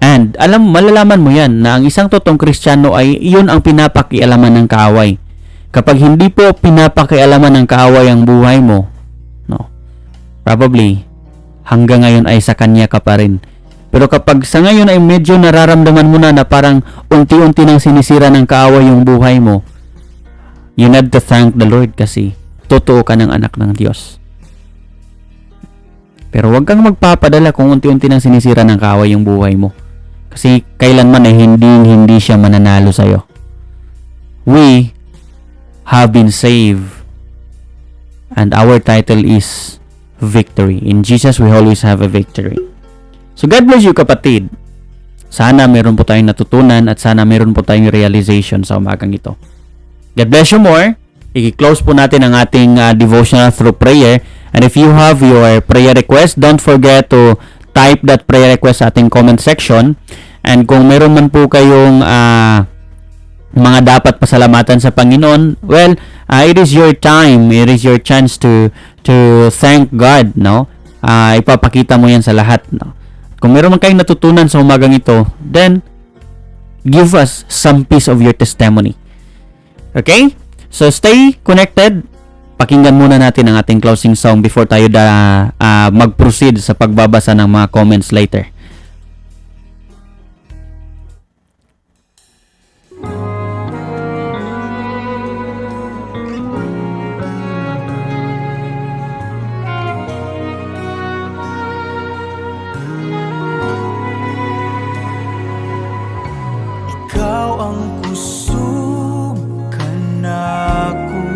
And malalaman mo yan na ang isang totoong Kristiyano ay iyon ang pinapakialaman ng kaaway. Kapag hindi po pinapakialaman ng kaaway ang buhay mo, no, probably hanggang ngayon ay sa kanya ka pa rin. Pero kapag sa ngayon ay medyo nararamdaman mo na parang unti-unti nang sinisira ng kaaway yung buhay mo, you need to thank the Lord kasi totoo ka ng anak ng Diyos. Pero huwag kang magpapadala kung unti-unti nang sinisira ng kaaway yung buhay mo. Kasi kailanman ay hindi siya mananalo sa'yo. We have been saved and our title is victory. In Jesus, we always have a victory. So God bless you, kapatid. Sana meron po tayong natutunan at sana meron po tayong realization sa umagang ito. God bless you more. I-close po natin ang ating devotional through prayer. And if you have your prayer request, don't forget to type that prayer request sa ating comment section. And kung meron man po kayong mga dapat pasalamatan sa Panginoon, well, it is your time, it is your chance to thank God, no? Ipapakita mo yan sa lahat, no? Kung meron man kayong natutunan sa umagang ito, then give us some piece of your testimony. Okay? So stay connected. Pakinggan muna natin ang ating closing song before tayo mag-proceed sa pagbabasa ng mga comments later. Ikaw ang kusog kanako,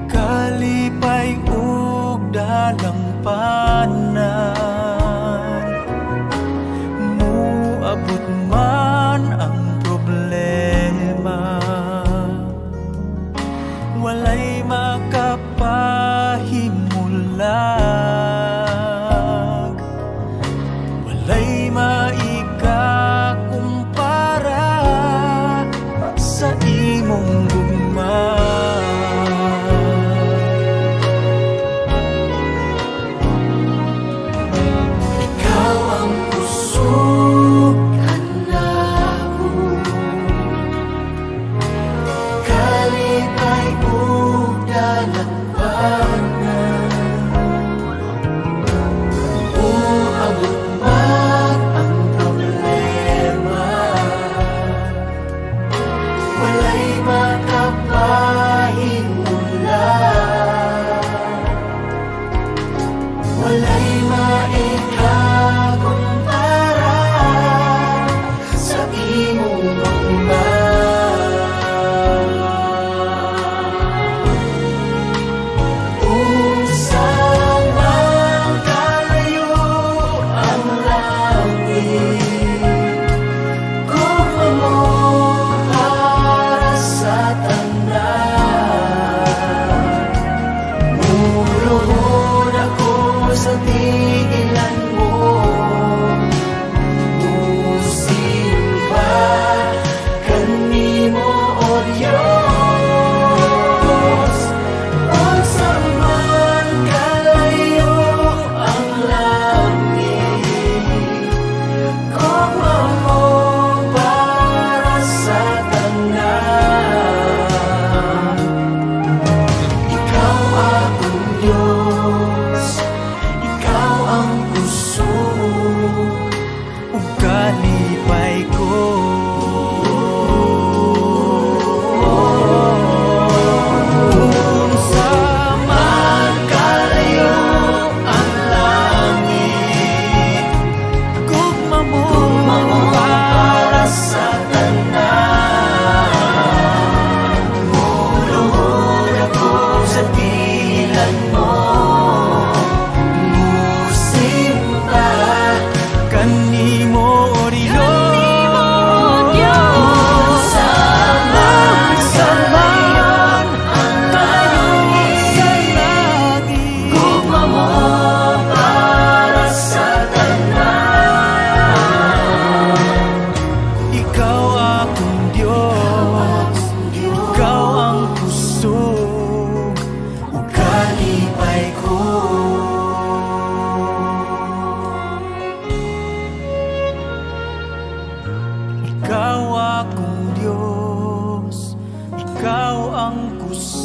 kalipay ug dalampana.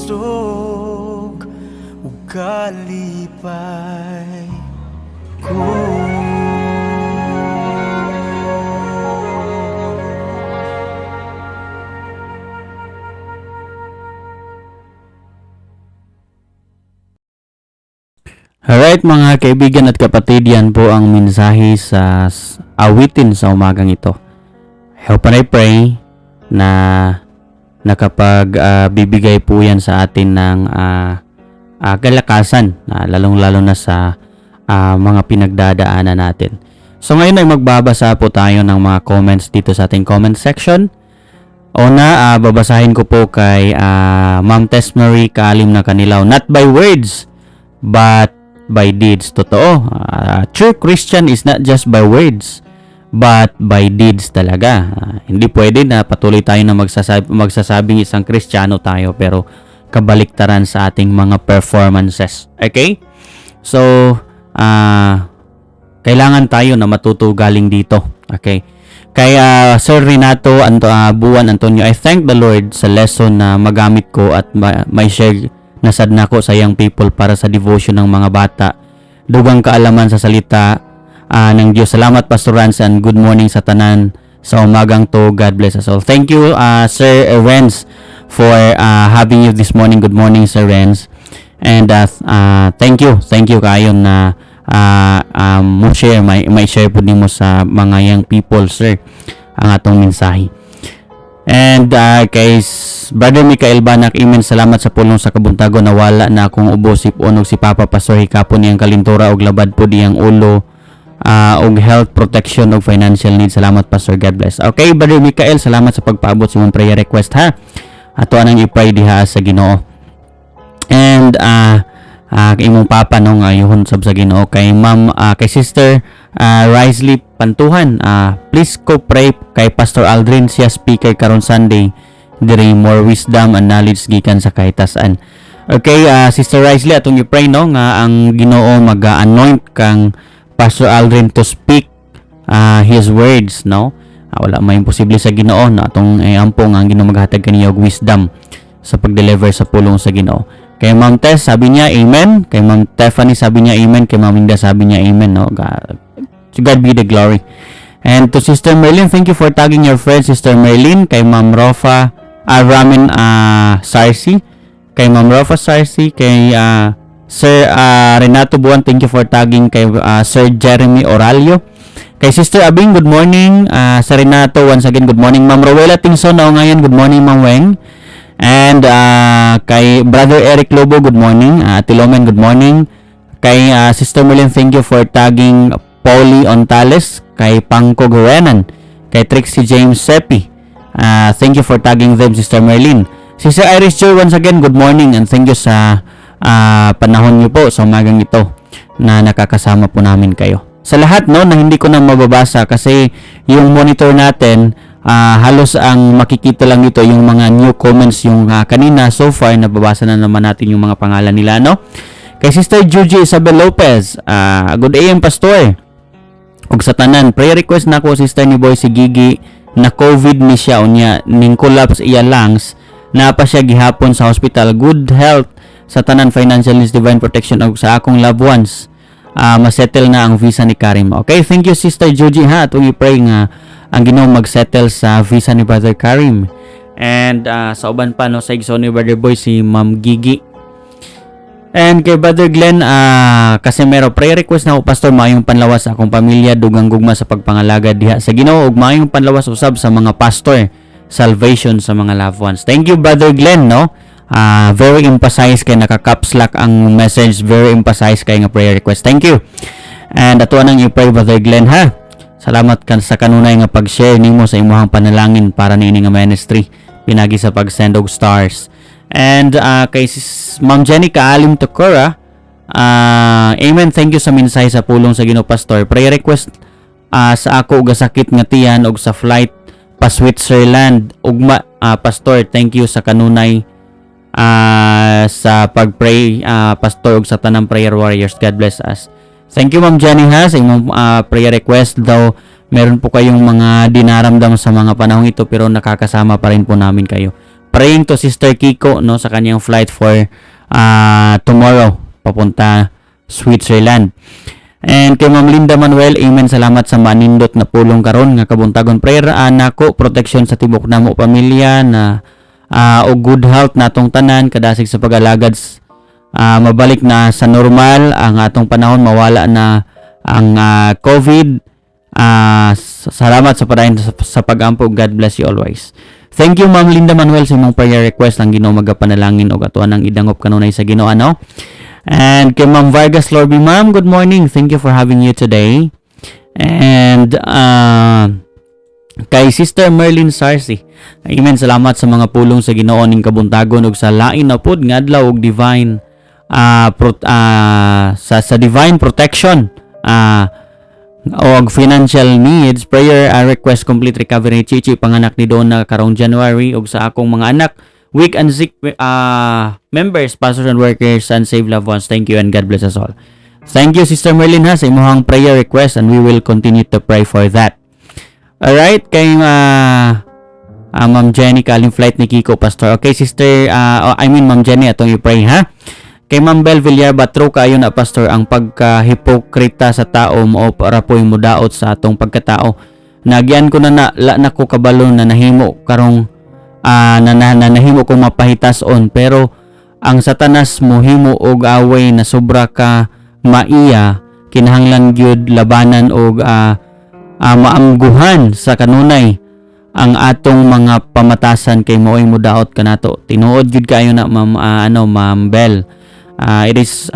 kusog ug kalipay ko. Alright mga kaibigan at kapatid, yan po ang mensahe sa awitin sa umagang ito. I hope and I pray na bibigay po yan sa atin ng kalakasan, lalong-lalo na sa mga pinagdadaanan natin. So ngayon ay magbabasa po tayo ng mga comments dito sa ating comment section. Una, babasahin ko po kay Ma'am Tesmery Kaalim na Kanilaw. Not by words, but by deeds. Totoo. True Christian is not just by words, but by deeds talaga. Hindi pwede na patuloy tayo na magsasabing isang Kristiyano tayo pero kabaliktaran sa ating mga performances. Okay? So, kailangan tayo na matuto galing dito. Okay? Kaya Sir Renato Buwan Antonio, I thank the Lord sa lesson na magamit ko at may share nasad na ko sa young people para sa devotion ng mga bata. Dugang kaalaman sa salita ng Diyos. Salamat Pastor Rans and good morning sa tanan sa umagang to. God bless us all. Thank you Sir Renz for having you this morning. Good morning Sir Renz. And thank you kayo na mo share may share po nimo sa mga young people sir ang atong mensahe. And kay Brother Mikael Banak, amen, salamat sa pulong sa kabuntago, nawala na akong ubos unog si Papa Pastor hikapon niyang kalintura og labad po diyang ulo og health protection og financial needs. Salamat Pastor, God bless. Okay Brother Mikael, salamat sa pagpaabot sa imong prayer request ha. Ato anang i-pray diha sa Ginoo. And imong papa nung ayuhon sab sa Ginoo. Kay Ma'am kay Sister Risley Pantuhan, please ko pray kay Pastor Aldrin, siya speaker karon Sunday, diri more wisdom and knowledge gikan sa kahitasan. Okay, Sister Risley, atong i-pray no nga ang Ginoo mag-anoint kang Pastor Aldrin to speak his words no. Wala may imposible sa Ginoo na atong ampong ang Ginoo maghatag kaniya og wisdom sa pag-deliver sa pulong sa Ginoo. Kay Ma'am Tess sabi niya amen, kay Ma'am Stephanie sabi niya amen, kay Ma'am Linda sabi niya amen no. To God be the glory. And to Sister Merlin, thank you for tagging your friend Sister Merlin. Kay Ma'am Rofa Ramin Sarsi, kay Ma'am Rofa Sarsi, kay Sir Renato Buwan, thank you for tagging kay Sir Jeremy Oralio. Kay Sister Abing, good morning. Sir Renato, once again, good morning. Ma'am Rowella Tingson, ngayon, good morning Ma'am Weng. And kay Brother Eric Lobo, good morning. Tilomen, good morning. Kay Sister Merlin, thank you for tagging Pauli Ontales, kay Pangko Gurenan, kay Trixie James Seppi. Thank you for tagging them, Sister Merlin. Sister Iris Joy, once again, good morning and thank you sa panahon niyo po sa umagang ito na nakakasama po namin kayo. Sa lahat no na hindi ko na mababasa kasi yung monitor natin halos ang makikita lang dito yung mga new comments yung kanina. So far nababasa na naman natin yung mga pangalan nila no. Kay Sister Juji Isabel Lopez, good AM Pastor. Ug sa tanan, prayer request nako sister ni Boy si Gigi na COVID ni siya unya ning collapse iya lungs, na pa siya gihapon sa hospital. Good health sa tanan, financial needs, divine protection ug sa akong loved ones. Masettle na ang visa ni Karim. Okay, thank you Sister Juji ha. Atong i-pray nga ang Ginoo mag-settle sa visa ni Brother Karim. And sa uban pa no sa igsoon ni Brother Boy si Ma'am Gigi. And kay Brother Glenn, kasi meron prayer request na ako, Pastor, maayong panlawas sa akong pamilya, dugang gugma sa pagpangalaga diha sa Ginoo, ug maayong panlawas usab sa mga pastor, salvation sa mga loved ones. Thank you Brother Glenn no. Very emphasize kay naka-caps lock ang message, very emphasize kay nga prayer request. Thank you. And ato nang i-pray Brother Glenn ha. Salamat kan sa kanunay nga pag-share nimo sa imong panalangin para niini nga ministry, pinagi sa pag-send og stars. And kay Ma'am Jenny Kaalim Tokora, amen, thank you sa mensahe sa pulong sa Ginoo Pastor. Prayer request sa ako og sakit nga tiyan og sa flight pa Switzerland. Ugma Pastor, thank you sa kanunay sa pag-pray Pastor og sa tanang prayer warriors. God bless us. Thank you Ma'am Jenny ha sa imong prayer request. Daw meron po kayong mga dinaramdam sa mga panahong ito pero nakakasama pa rin po namin kayo. praying to Sister Kiko, no, sa kanyang flight for tomorrow papunta Switzerland. And kay Ma'am Linda Manuel, amen, salamat sa manindot na pulong karon nga kabuntagon prayer nako, protection sa tibok namo pamilya na o good health natong tanan, kadasig sa pag-alagad mabalik na sa normal ang atong panahon, mawala na ang COVID. Salamat sa padayon sa pag-ampo. God bless you always. Thank you Ma'am Linda Manuel sa imong prayer request. Ang Ginoo magapanalangin og atuan ang idangop kanunay sa Ginoo, ano? And kay Ma'am Vargas Lorby, Ma'am, good morning. Thank you for having you today. And kay Sister Merlin Sarsi, amen, salamat sa mga pulong sa Ginoo ning kabuntagon ug sa lain na pod nga adlaw og divine sa divine protection og financial needs. Prayer request complete recovery Chichi panganak ni Donna karong January, ug sa akong mga anak weak and sick members, pastors and workers, and save loved ones. Thank you and God bless us all. Thank you Sister Merlin ha sa imong prayer request, and we will continue to pray for that. Alright, kay Ma'am Jenny kaling flight ni Kiko Pastor. Okay Sister, Ma'am Jenny, atong i-pray ha. Kay Ma'am Bel Villar, batro kayo na Pastor ang pagka-hipokrita sa tao mo para po'y mudaot sa atong pagkatao. Nagyan ko na ko kabalo na nahimo karong nahimo kong mapahitason, pero ang Satanas mohimo og away na sobra ka maiya, kinahanglan gyud labanan og maamguhan sa kanunay ang atong mga pamatasan kay mo'y mudaot kanato. Tinuod gyud kayo na Ma'am Bel. It is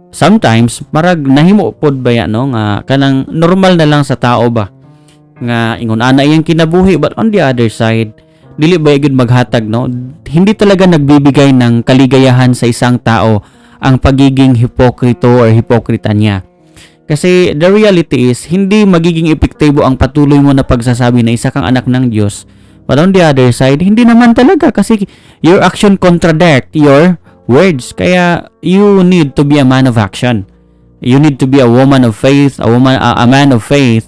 sometimes marag nahimo pod ba ya, no, nga kanang normal na lang sa tao ba nga ingon ana iyang kinabuhi, but on the other side dili ba gyud maghatag, no? Hindi talaga nagbibigay ng kaligayahan sa isang tao ang pagiging hipokrito or hipokrita niya. Kasi the reality is hindi magiging epektibo ang patuloy mo na pagsasabi na isa kang anak ng Diyos, but on the other side hindi naman talaga, kasi your action contradict your words. Kaya you need to be a man of action. You need to be a woman of faith, a man of faith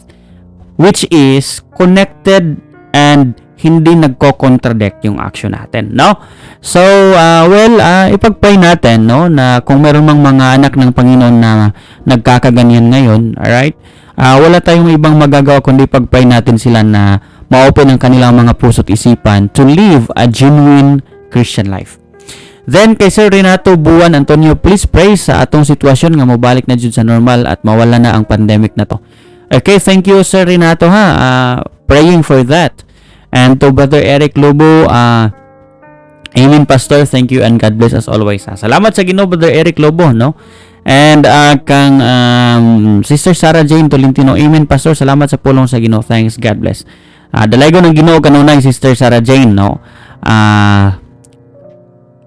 which is connected and hindi nagko-contradict yung action natin, no? So ipag-pray natin, no, na kung meron mang mga anak ng Panginoon na nagkakaganyan ngayon, alright? Wala tayong ibang magagawa kundi pag-pray natin sila na ma-open ang kanilang mga puso't isipan to live a genuine Christian life. Then kay Sir Renato Buwan Antonio, please pray sa atong sitwasyon nga mobalik na jud sa normal at mawala na ang pandemic na to. Okay, thank you Sir Renato ha. Praying for that. And to Brother Eric Lobo, amen Pastor, thank you and God bless us always ha. Salamat sa Ginoo Brother Eric Lobo, no? And kang Sister Sarah Jane Tolentino, amen Pastor, salamat sa pulong sa Ginoo. Thanks, God bless. Dalaygo ng Ginoo kanunay Sister Sarah Jane, no?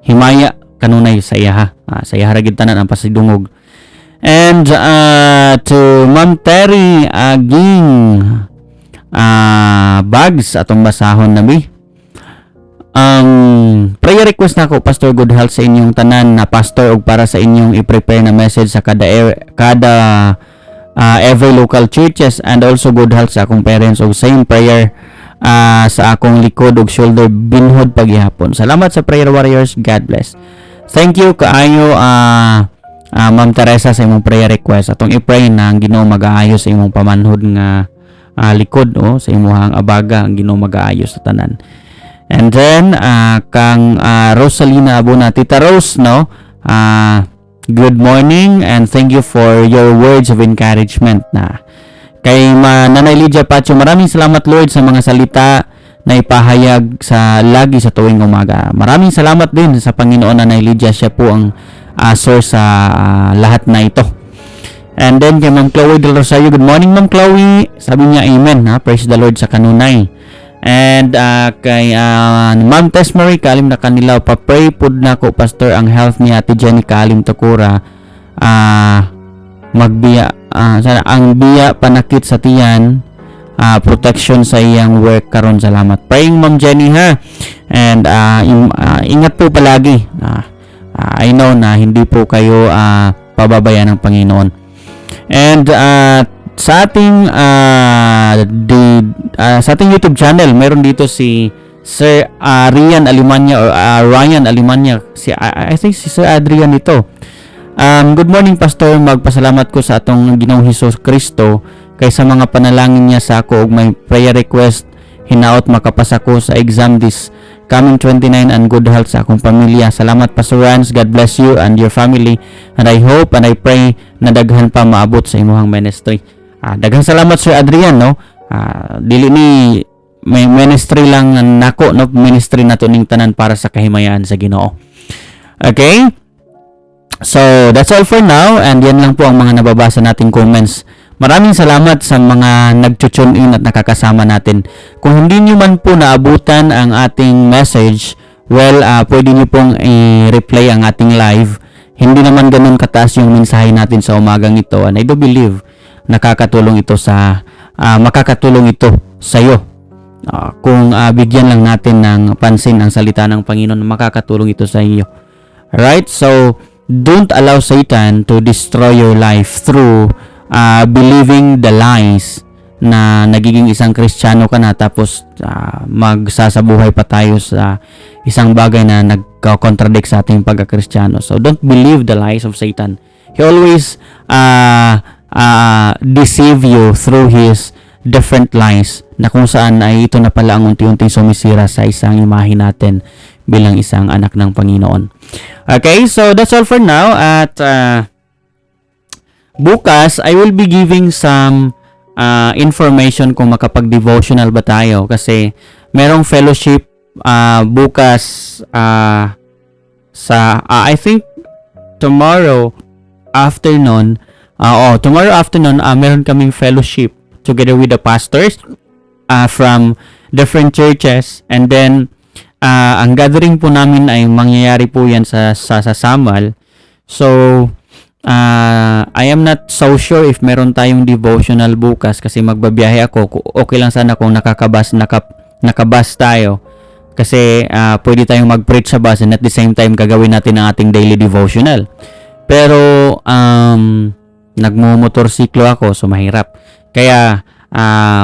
Himaya kanunay sa iya ha. Sa iya ra gid tanan ang pasidungog. And to Ma'am Terry Aging bags atong basahon na bi. Prayer request nako Pastor, good health sa inyong tanan na pastor ug para sa inyong i-prepare na message sa kada every local churches, and also good health sa akong parents ug same prayer sa akong likod ug shoulder binhod paghihapon. Salamat sa prayer warriors. God bless. Thank you kaayo Ma'am Teresa sa imong prayer request. Atong i-pray na ang Ginoo mag-aayos sa imong pamanhod nga likod, sa imong abaga, ang Ginoo mag-aayos sa tanan. And then kang Rosalina Abuna, Tita Rose, no? Good morning and thank you for your words of encouragement na. Kay Nanay Lydia Pacho, maraming salamat Lord sa mga salita na ipahayag sa lagi sa tuwing umaga. Maraming salamat din sa Panginoon, Nanay Lydia. Siya po ang source sa lahat na ito. And then kay Ma'am Chloe Del Rosario, good morning Ma'am Chloe. Sabi niya amen ha, praise the Lord sa kanunay. And kay Ma'am Tess Marie Kalim na kanila, pa-pray pod nako Pastor ang health ni Ate Jenny Kalim Takura. Magbiya sana ang biya panakit sa tiyan, protection sa iyang work karon. Salamat. Praying Ma'am Jenny ha. And ingat po palagi. I know na hindi po kayo pababayaan ng Panginoon. And sa ating YouTube channel, meron dito si Sir Rian Alimanya or Ryan Alimanya. I think si Sir Adrian ito. Good morning, Pastor. Magpasalamat ko sa atong Ginoong Hesus Kristo kay sa mga panalangin niya sa ako ug may prayer request hinaot makapasa ko sa exam this coming 29 and good health sa akong pamilya. Salamat, Pastor Rans. God bless you and your family. And I hope and I pray na daghan pa maabot sa imuhang ministry. Daghang salamat, Sir Adrian, no? Dili ni may ministry lang nako, no? Ministry nato ning tanan para sa kahimayan sa Ginoo. Okay? So, that's all for now, and yan lang po ang mga nababasa nating comments. Maraming salamat sa mga nag-tune in at nakakasama natin. Kung hindi nyo man po naabutan ang ating message, well, pwede nyo pong i-replay ang ating live. Hindi naman ganun kataas yung mensahe natin sa umagang ito, and I do believe makakatulong ito sa iyo. Kung bigyan lang natin ng pansin ang salita ng Panginoon, makakatulong ito sa iyo. Right? So, don't allow Satan to destroy your life through believing the lies na nagiging isang Kristiyano ka na tapos magsasabuhay pa tayo sa isang bagay na nagko-contradict sa ating pagka-Kristiyano. So, don't believe the lies of Satan. He always deceive you through his different lies na kung saan ay ito na pala ang unti-unting sumisira sa isang imahe natin bilang isang anak ng Panginoon. Okay, so that's all for now. At bukas, I will be giving some information kung makapag-devotional ba tayo kasi merong fellowship bukas sa I think tomorrow afternoon. Tomorrow afternoon, meron kaming fellowship together with the pastors from different churches, and then ang gathering po namin ay mangyayari po yan sa Samal. So I am not so sure if meron tayong devotional bukas kasi magbabiyahe ako. Okay lang sana kung nakabus tayo kasi pwede tayong mag-preach sa bus and at the same time gagawin natin ang ating daily devotional. Pero nagmumotorsiklo ako, so mahirap. Kaya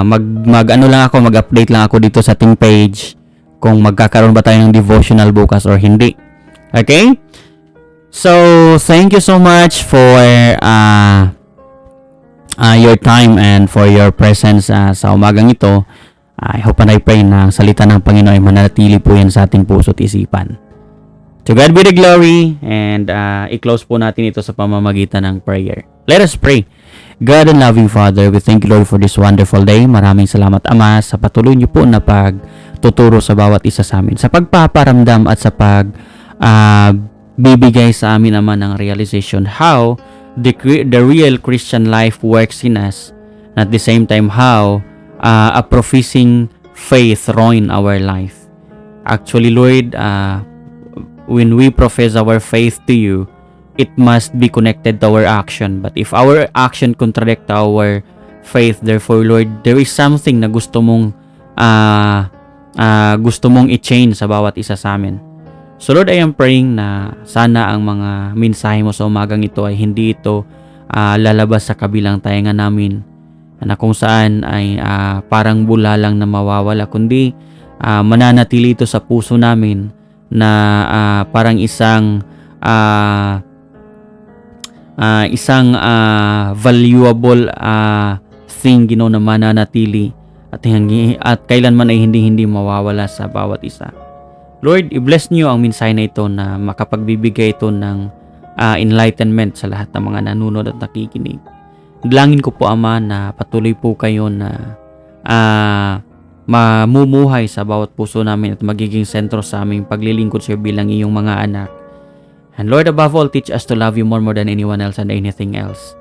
mag-update lang ako dito sa ating page kung magkakaroon ba tayo ng devotional bukas or hindi. Okay? So, thank you so much for your time and for your presence sa umagang ito. I hope and I pray na ang salita ng Panginoon ay manatili po yan sa ating puso at isipan. To God be the glory, and i-close po natin ito sa pamamagitan ng prayer. Let us pray. God and loving Father, we thank you, Lord, for this wonderful day. Maraming salamat, Ama, sa patuloy niyo po na pagtuturo sa bawat isa sa amin, sa pagpaparamdam at sa bibigay sa amin, Ama, ng realization how the real Christian life works in us, and at the same time how a professing faith ruin our life. Actually, Lord, when we profess our faith to you, it must be connected to our action. But if our action contradict our faith, therefore, Lord, there is something na gusto mong i-change sa bawat isa sa amin. So Lord, I am praying na sana ang mga mensahe mo sa umagang ito ay hindi ito lalabas sa kabilang tainga namin na kung saan ay parang bula lang na mawawala, kundi mananatili ito sa puso namin na parang isang valuable thing, Ginoo, na mananatili at kailanman ay hindi mawawala sa bawat isa. Lord, i-bless niyo ang mensahe na ito na makapagbibigay ito ng enlightenment sa lahat ng mga nanonood at nakikinig. Dalangin ko po, Ama, na patuloy po kayo na mamumuhay sa bawat puso namin at magiging sentro sa aming paglilingkod sa iyo bilang iyong mga anak. And Lord, above all, teach us to love you more than anyone else and anything else.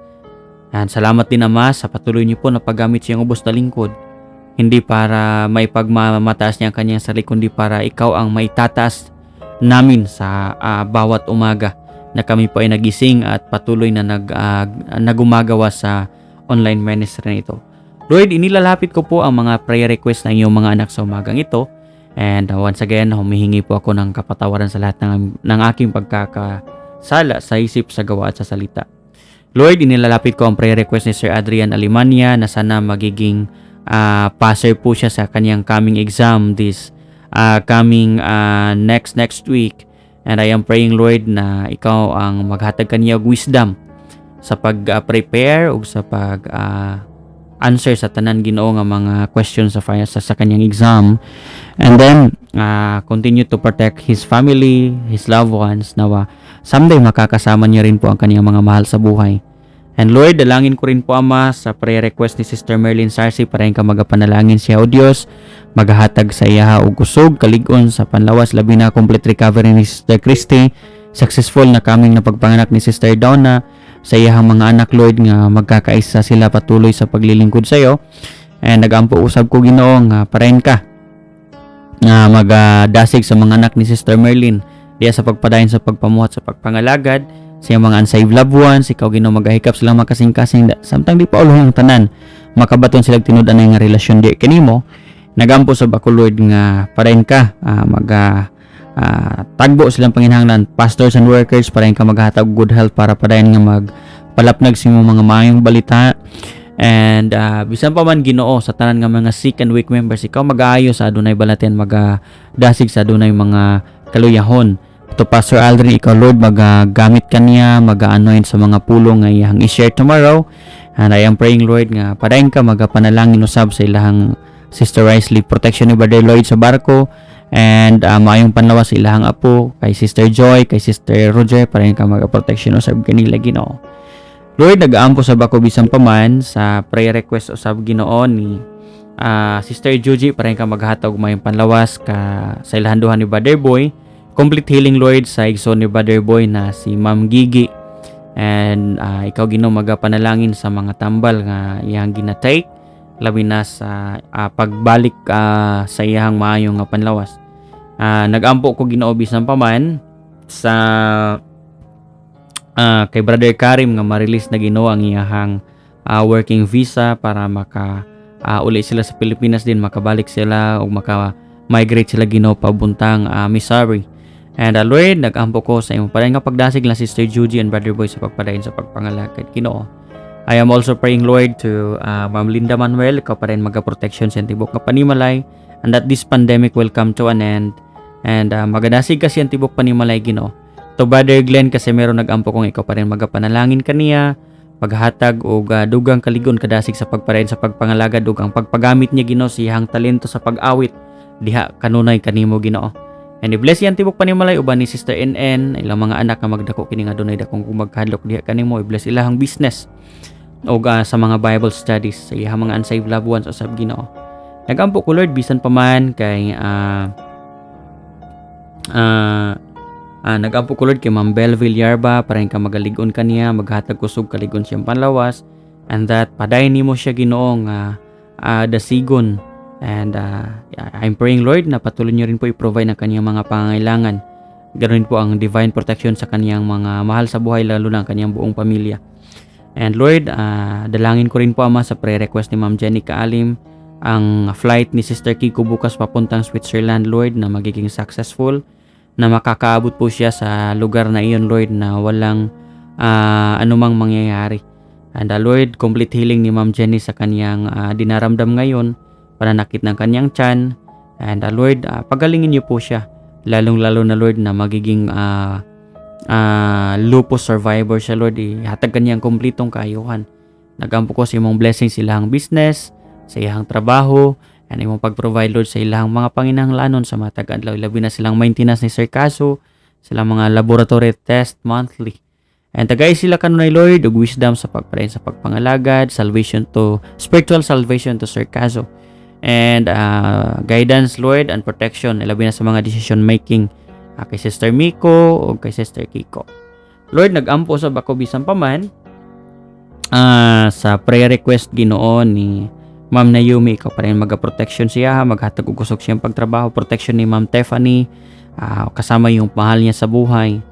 And salamat din, Ama, sa patuloy niyo po na paggamit sa iyong ubos na lingkod. Hindi para may pagmamataas niya ang kanyang sarili, kundi para ikaw ang maitataas namin sa bawat umaga na kami po ay nagising at patuloy na nagumagawa sa online ministry na ito. Lord, inilalapit ko po ang mga prayer request ng iyong mga anak sa umagang ito. And once again, humihingi po ako ng kapatawaran sa lahat ng aking pagkakasala sa isip, sa gawa at sa salita. Lord, inilalapit ko ang prayer request ni Sir Adrian Alimanya na sana magiging passer po siya sa kanyang coming exam this coming next week. And I am praying, Lord, na ikaw ang maghatag kaniya og wisdom sa pag-prepare ug sa answer sa tanan Ginoo nga mga questions sa kanyang exam. And then continue to protect his family, his loved ones, nawa someday makakasama niya rin po ang kanyang mga mahal sa buhay. And Lord, dalangin ko rin po, Ama, sa prayer request ni Sister Merlin Sarsi para ka magapanalangin siya, O Diyos, magahatag sa iya og kusog, kaligon sa panlawas, labi na complete recovery ni Sister Christy, successful na kaming na pagpanganak ni Sister Donna, sa iyahang mga anak, Lord, nga magkakaisa sila patuloy sa paglilingkod sa iyo. And nagampo usab ko, Ginoo, nga parahin ka nga magdasig sa mga anak ni Sister Merlin diya sa pagpadayon sa pagpamuhat sa pagpangalagad sa iyang mga unsaved loved ones. Ikaw, Ginoo, magahikap silang makasing-kasing samtang di pa ulo ang tanan makabaton sila tinud-an nga relasyon di kanimo. Nagampo sa ako, Lord, nga parahin ka tagbo silang panginahanglan, pastors and workers, parahin ka maghatag good health para padayon nga magpalapnag sa imong mga mayong balita. And bisan pa man, Ginoo, sa tanan nga mga sick and weak members, ikaw mag-aayo sa adunay balaten, magadasig sa adunay mga kaluyahon. To Pastor Aldrin, ikaw, Lord, magagamit kaniya, mag-anoint sa mga pulong nga iyang i-share tomorrow. And I am praying, Lord, nga padayon ka magapanalangin usab sa ilahang Sister Risley, protection ni Brother Lloyd sa barko, and maayong panlawas sa ilahang apo, kay Sister Joy, kay Sister Roger, padayon ka magaprotection usab kanila, Ginoo. Lord, nag-aampo sa bako bisan pa man sa prayer request usab, Ginoo, ni Sister Juji, padayon ka maghatag maayong panlawas sa ilahang duha ni Brother Boy. Complete healing, Lord, sa igsoon ni Brother Boy na si Ma'am Gigi. And ikaw, Ginoo, magapanalangin sa mga tambal nga iyang ginatake, labi na sa pagbalik sa iyang maayong nga panlawas. Nagampo ko, Ginoo, bisan pa man sa kay Brother Karim nga ma-release na, Ginoo, ang iyang working visa para uli sila sa Pilipinas din, makabalik sila o maka-migrate sila, Ginoo, pabuntang Missouri. And Lord, nag-ampo ko sa iyong padayon nga pagdasig lang Sister Judy and Brother Boy sa pagpadayon sa pagpangalagad, Ginoo. I am also praying, Lord, to Ma'am Linda Manuel, ikaw pa rin mag-protection sa tibok nga panimalay, and that this pandemic will come to an end. And magadasig kasi ang tibok panimalay, Ginoo. To Brother Glenn, kasi meron nag-ampo kong ikaw pa rin magapanalangin kaniya, paghatag o dugang kaligon kadasig sa pagpadayon sa pagpangalagad ug ang pagpagamit niya, Ginoo, siyang talento sa pag-awit diha kanunay kanimo, Ginoo. And i-bless yan tibok panimalay uban ni Sister NN, ilang mga anak nga magdako kini nga dunay dakong magkadlok diha kanimo. I-bless ilahang business o sa mga Bible studies sa ilahang mga unsaved loved ones usab, Ginoo. Nagampo ko, Lord, bisan pa man kay nagampo ko, Lord, kay Ma'am Belle Villarba, para ka magaligon kaniya, maghatag kusog kaligon siyang panlawas, and that padayon nimo siya, Ginoo, nga dasigon. And I'm praying, Lord, na patuloy niyo rin po i-provide ng kaniyang mga pangangailangan. Ganoon po ang divine protection sa kaniyang mga mahal sa buhay, lalo na ang kaniyang buong pamilya. And Lord, dalangin ko rin po, Ama, sa prayer request ni Ma'am Jenny Kaalim, ang flight ni Sister Kiko bukas papuntang Switzerland, Lord, na magiging successful, na makakaabot po siya sa lugar na iyon, Lord, na walang anumang mangyayari. And Lord, complete healing ni Ma'am Jenny sa kaniyang dinaramdam ngayon, pananakit ng kanyang tiyan. And Lord, pagalingin niyo po siya, lalong-lalo na, Lord, na magiging lupus survivor siya, Lord. Ihatag kanyang kumplitong kaayuhan. Nagampo ko sa imong blessings sa ilahang business, sa ilahang trabaho, and imong pag-provide, Lord, sa ilahang mga panginahanglanon sa mga taga-adlaw, labi na silang maintenance ni Sir Caso, silang mga laboratory test monthly. And tagay sila kanunay, Lord, ug wisdom sa pagpadayon sa pagpangalagad, spiritual salvation to Sir Caso. And guidance, Lord, and protection, labi na sa mga decision making kay Sister Miko o kay Sister Kiko. Lord, nag-ampo sa bako bisan pa man sa prayer request, Ginoo, ni Ma'am Naomi, ikaw pa rin mag-protection siya, maghatag og kusog siyang pagtrabaho, protection ni Ma'am Tiffany, kasama yung mahal niya sa buhay.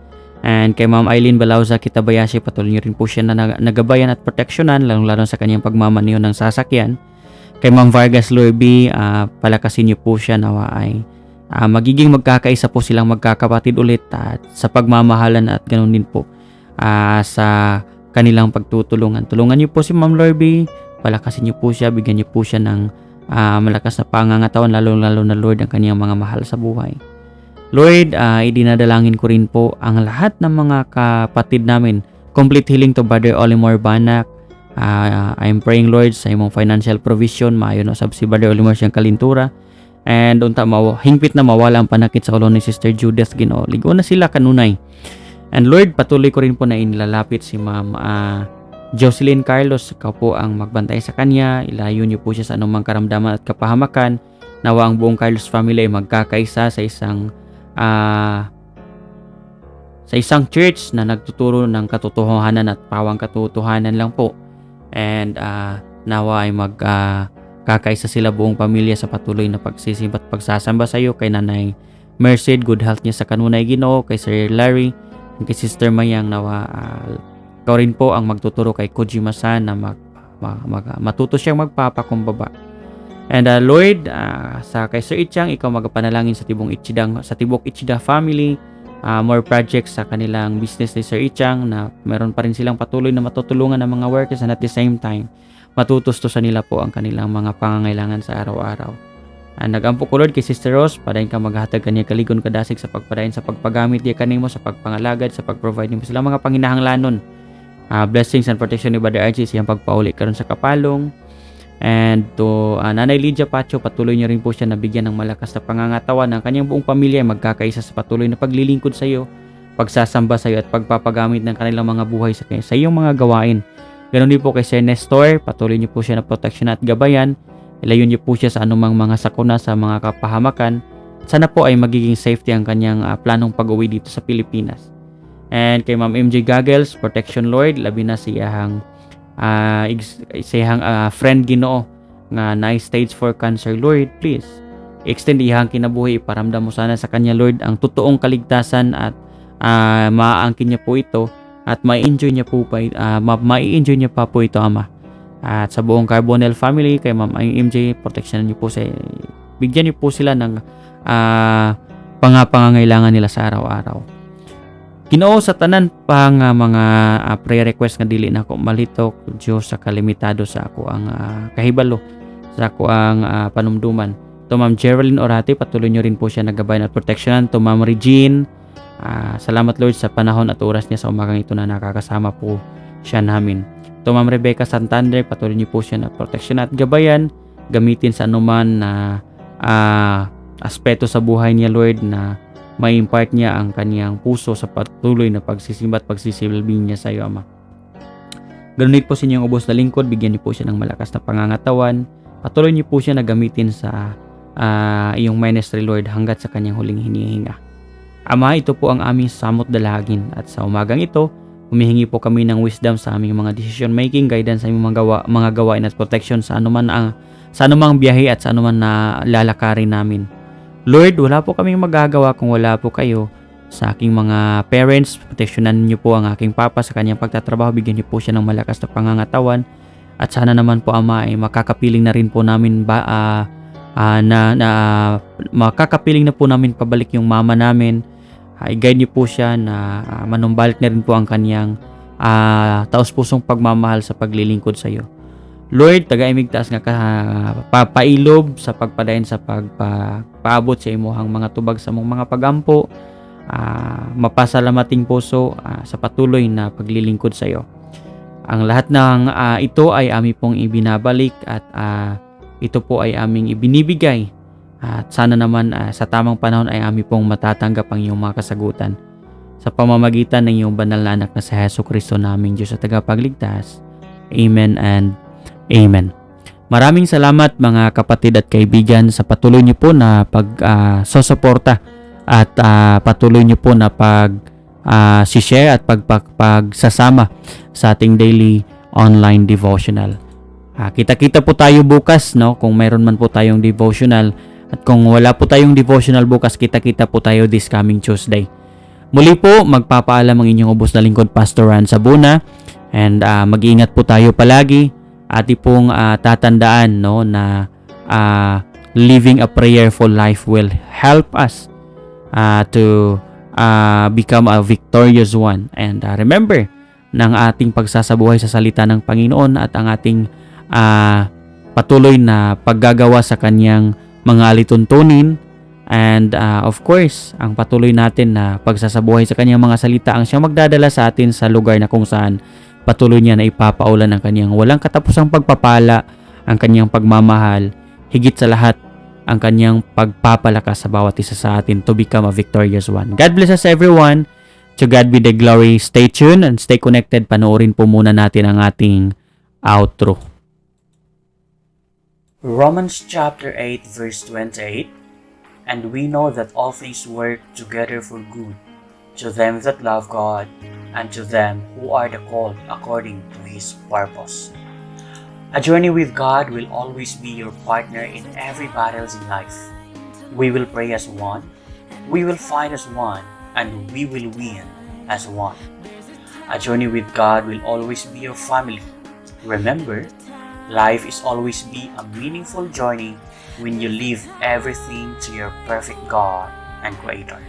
And kay Ma'am Eileen Balauza Kitabayashi, patuloy niyo rin po siya na nagabayan at proteksyonan, lalong-lalo sa kanyang pagmamaniho ng sasakyan. Kay Ma'am Vargas Lurby, palakasin niyo po siya, nawa ay magiging magkakaisa po silang magkakapatid ulit sa pagmamahalan, at ganoon din po sa kanilang pagtutulungan. Tulungan niyo po si Ma'am Lurby, palakasin niyo po siya, bigyan niyo po siya ng malakas na pangangatawan, lalo na Lord ang kanyang mga mahal sa buhay. Lord, idinadalangin ko rin po ang lahat ng mga kapatid namin. Complete healing to Brother Olimar Banak. I'm praying, Lord, sa imong financial provision, maayo na sab si Brother Olimar siyang kalintura. And unta hingpit na mawala ang panakit sa ulo ni Sister Judith, Ginoo. Ligo na sila kanunay. And Lord, patuloy ko rin po na inilalapit si Ma'am Jocelyn Carlos. Ikaw po ang magbantay sa kanya. Ilayo niyo po siya sa anumang karamdaman at kapahamakan. Nawa ang buong Carlos family ay magkakaisa sa isang church na nagtuturo ng katotohanan at pawang katotohanan lang po. And nawa ay magkakaisa sila buong pamilya sa patuloy na pagsisimba at pagsasamba sa iyo kay Nanay Mercy, good health niya sa kanunay, Ginoo, kay Sir Larry, and kay Sister Mayang. Nawa ikaw rin po ang magtuturo kay Kojima-san na matuto siyang magpapakumbaba. And Lord, sa kay Sir Ichang, ikaw magapanalangin sa Tibok Ichida family, more projects sa kanilang business ni Sir Ichang, na meron pa rin silang patuloy na matutulungan ng mga workers, and at the same time matutustusan nila po ang kanilang mga pangangailangan sa araw-araw. Nagampo ko, Lord, kay Sister Rose, padayon ka maghatag kaniya kaligon kadasig sa pagpadayon sa pagpagamit niya kanimo sa pagpangalagad, sa pag-provide nimo sila mga panginahanglanon. Blessings and protection ni Brother RG, siyang pagpauli karon sa kapalong. And to Nanay Lydia Pacho, patuloy niyo rin po siya nabigyan ng malakas na pangangatawan ng kanyang buong pamilya ay magkakaisa sa patuloy na paglilingkod sa iyo, pagsasamba sa iyo at pagpapagamit ng kanilang mga buhay sa iyong mga gawain. Ganon din po kay Sir Nestor, patuloy niyo po siya na protection at gabayan. Ilayo niyo po siya sa anumang mga sakuna sa mga kapahamakan. Sana po ay magiging safety ang kanyang planong pag-uwi dito sa Pilipinas. And kay Ma'am MJ Gaggles, protection, Lord, labi na siyang friend, Ginoo, nga na-stage 4 cancer, Lord, please extend iyang kinabuhi, iparamdam mo sana sa kanya, Lord, ang totoong kaligtasan at maaangkin niya po ito at ma-enjoy niya po po ito, Ama. At sa buong Carbonell family, kay Ma'am MJ, protection niyo po bigyan niyo po sila ng pangangailangan nila sa araw-araw. Ginoo, sa tanan pa nga mga prayer request nga dili na ako malitok, Diyos, sa kalimitado sa ako ang kahibalo, sa ako ang panumduman. To Ma'am Geraldine Orate, patuloy nyo rin po siya nagabayan at proteksyonan. To Ma'am Regine, salamat, Lord, sa panahon at oras niya sa umagang ito na nakakasama po siya namin. To Ma'am Rebecca Santander, patuloy nyo po siya na proteksyonan at gabayan, gamitin sa anuman na aspeto sa buhay niya, Lord, na may impart niya ang kaniyang puso sa patuloy na pagsisimba at pagsisilbi niya sa iyo, Ama. Ganun din po sa inyong ubos na lingkod, bigyan niyo po siya ng malakas na pangangatawan. Patuloy niyo po siya na gamitin sa iyong ministry, Lord, hanggat sa kanyang huling hinihinga. Ama, ito po ang aming samot dalagin, at sa umagang ito, humihingi po kami ng wisdom sa aming mga decision making, guidance sa aming mga gawain at protection sa anumang biyahe at sa anuman na lalakarin namin. Lord, wala po kaming magagawa kung wala po kayo. Sa aking mga parents, proteksyonan niyo po ang aking papa sa kanyang pagtatrabaho, bigyan niyo po siya ng malakas na pangangatawan, at sana naman po, Ama, ay makakapiling na rin po namin makakapiling na po namin pabalik yung mama namin. I-guide niyo po siya na manumbalik na rin po ang kanyang taos-pusong pagmamahal sa paglilingkod sa iyo. Lord, tagaimigtaas nga papailob sa pagpadayon sa pagpaabot sa imuhang mga tubag sa mong mga pagampo, mapasalamating puso sa patuloy na paglilingkod sa iyo. Ang lahat ng ito ay aming pong ibinabalik at ito po ay aming ibinibigay, at sana naman sa tamang panahon ay aming pong matatanggap ang iyong mga kasagutan sa pamamagitan ng iyong banal na anak na si Jesucristo naming Diyos at tagapagligtas. Amen and Amen. Maraming salamat, mga kapatid at kaibigan, sa patuloy niyo po na pagsusuporta at patuloy niyo po na share at pagsasama sa ating daily online devotional. Kita-kita po tayo bukas, no? Kung mayroon man po tayong devotional, at kung wala po tayong devotional bukas, kita-kita po tayo this coming Tuesday. Muli po, magpapaalam ang inyong ubos na lingkod, Pastor Ran Sabuna, and mag-iingat po tayo palagi. Ati pong tatandaan, no, na living a prayerful life will help us to become a victorious one. And remember, ng ating pagsasabuhay sa salita ng Panginoon at ang ating patuloy na paggagawa sa kanyang mga alituntunin, and of course, ang patuloy natin na pagsasabuhay sa kanyang mga salita ang siyang magdadala sa atin sa lugar na kung saan patuloy niya na ipapaulan ang kanyang walang katapusang pagpapala, ang kanyang pagmamahal, higit sa lahat, ang kanyang pagpapalakas sa bawat isa sa atin to become a victorious one. God bless us everyone. To God be the glory. Stay tuned and stay connected. Panoorin po muna natin ang ating outro. Romans chapter 8 verse 28. And we know that all things work together for good to them that love God and to them who are the called according to His purpose. A journey with God will always be your partner in every battles in life. We will pray as one, we will fight as one, and we will win as one. A journey with God will always be your family. Remember, life is always be a meaningful journey when you leave everything to your perfect God and Creator.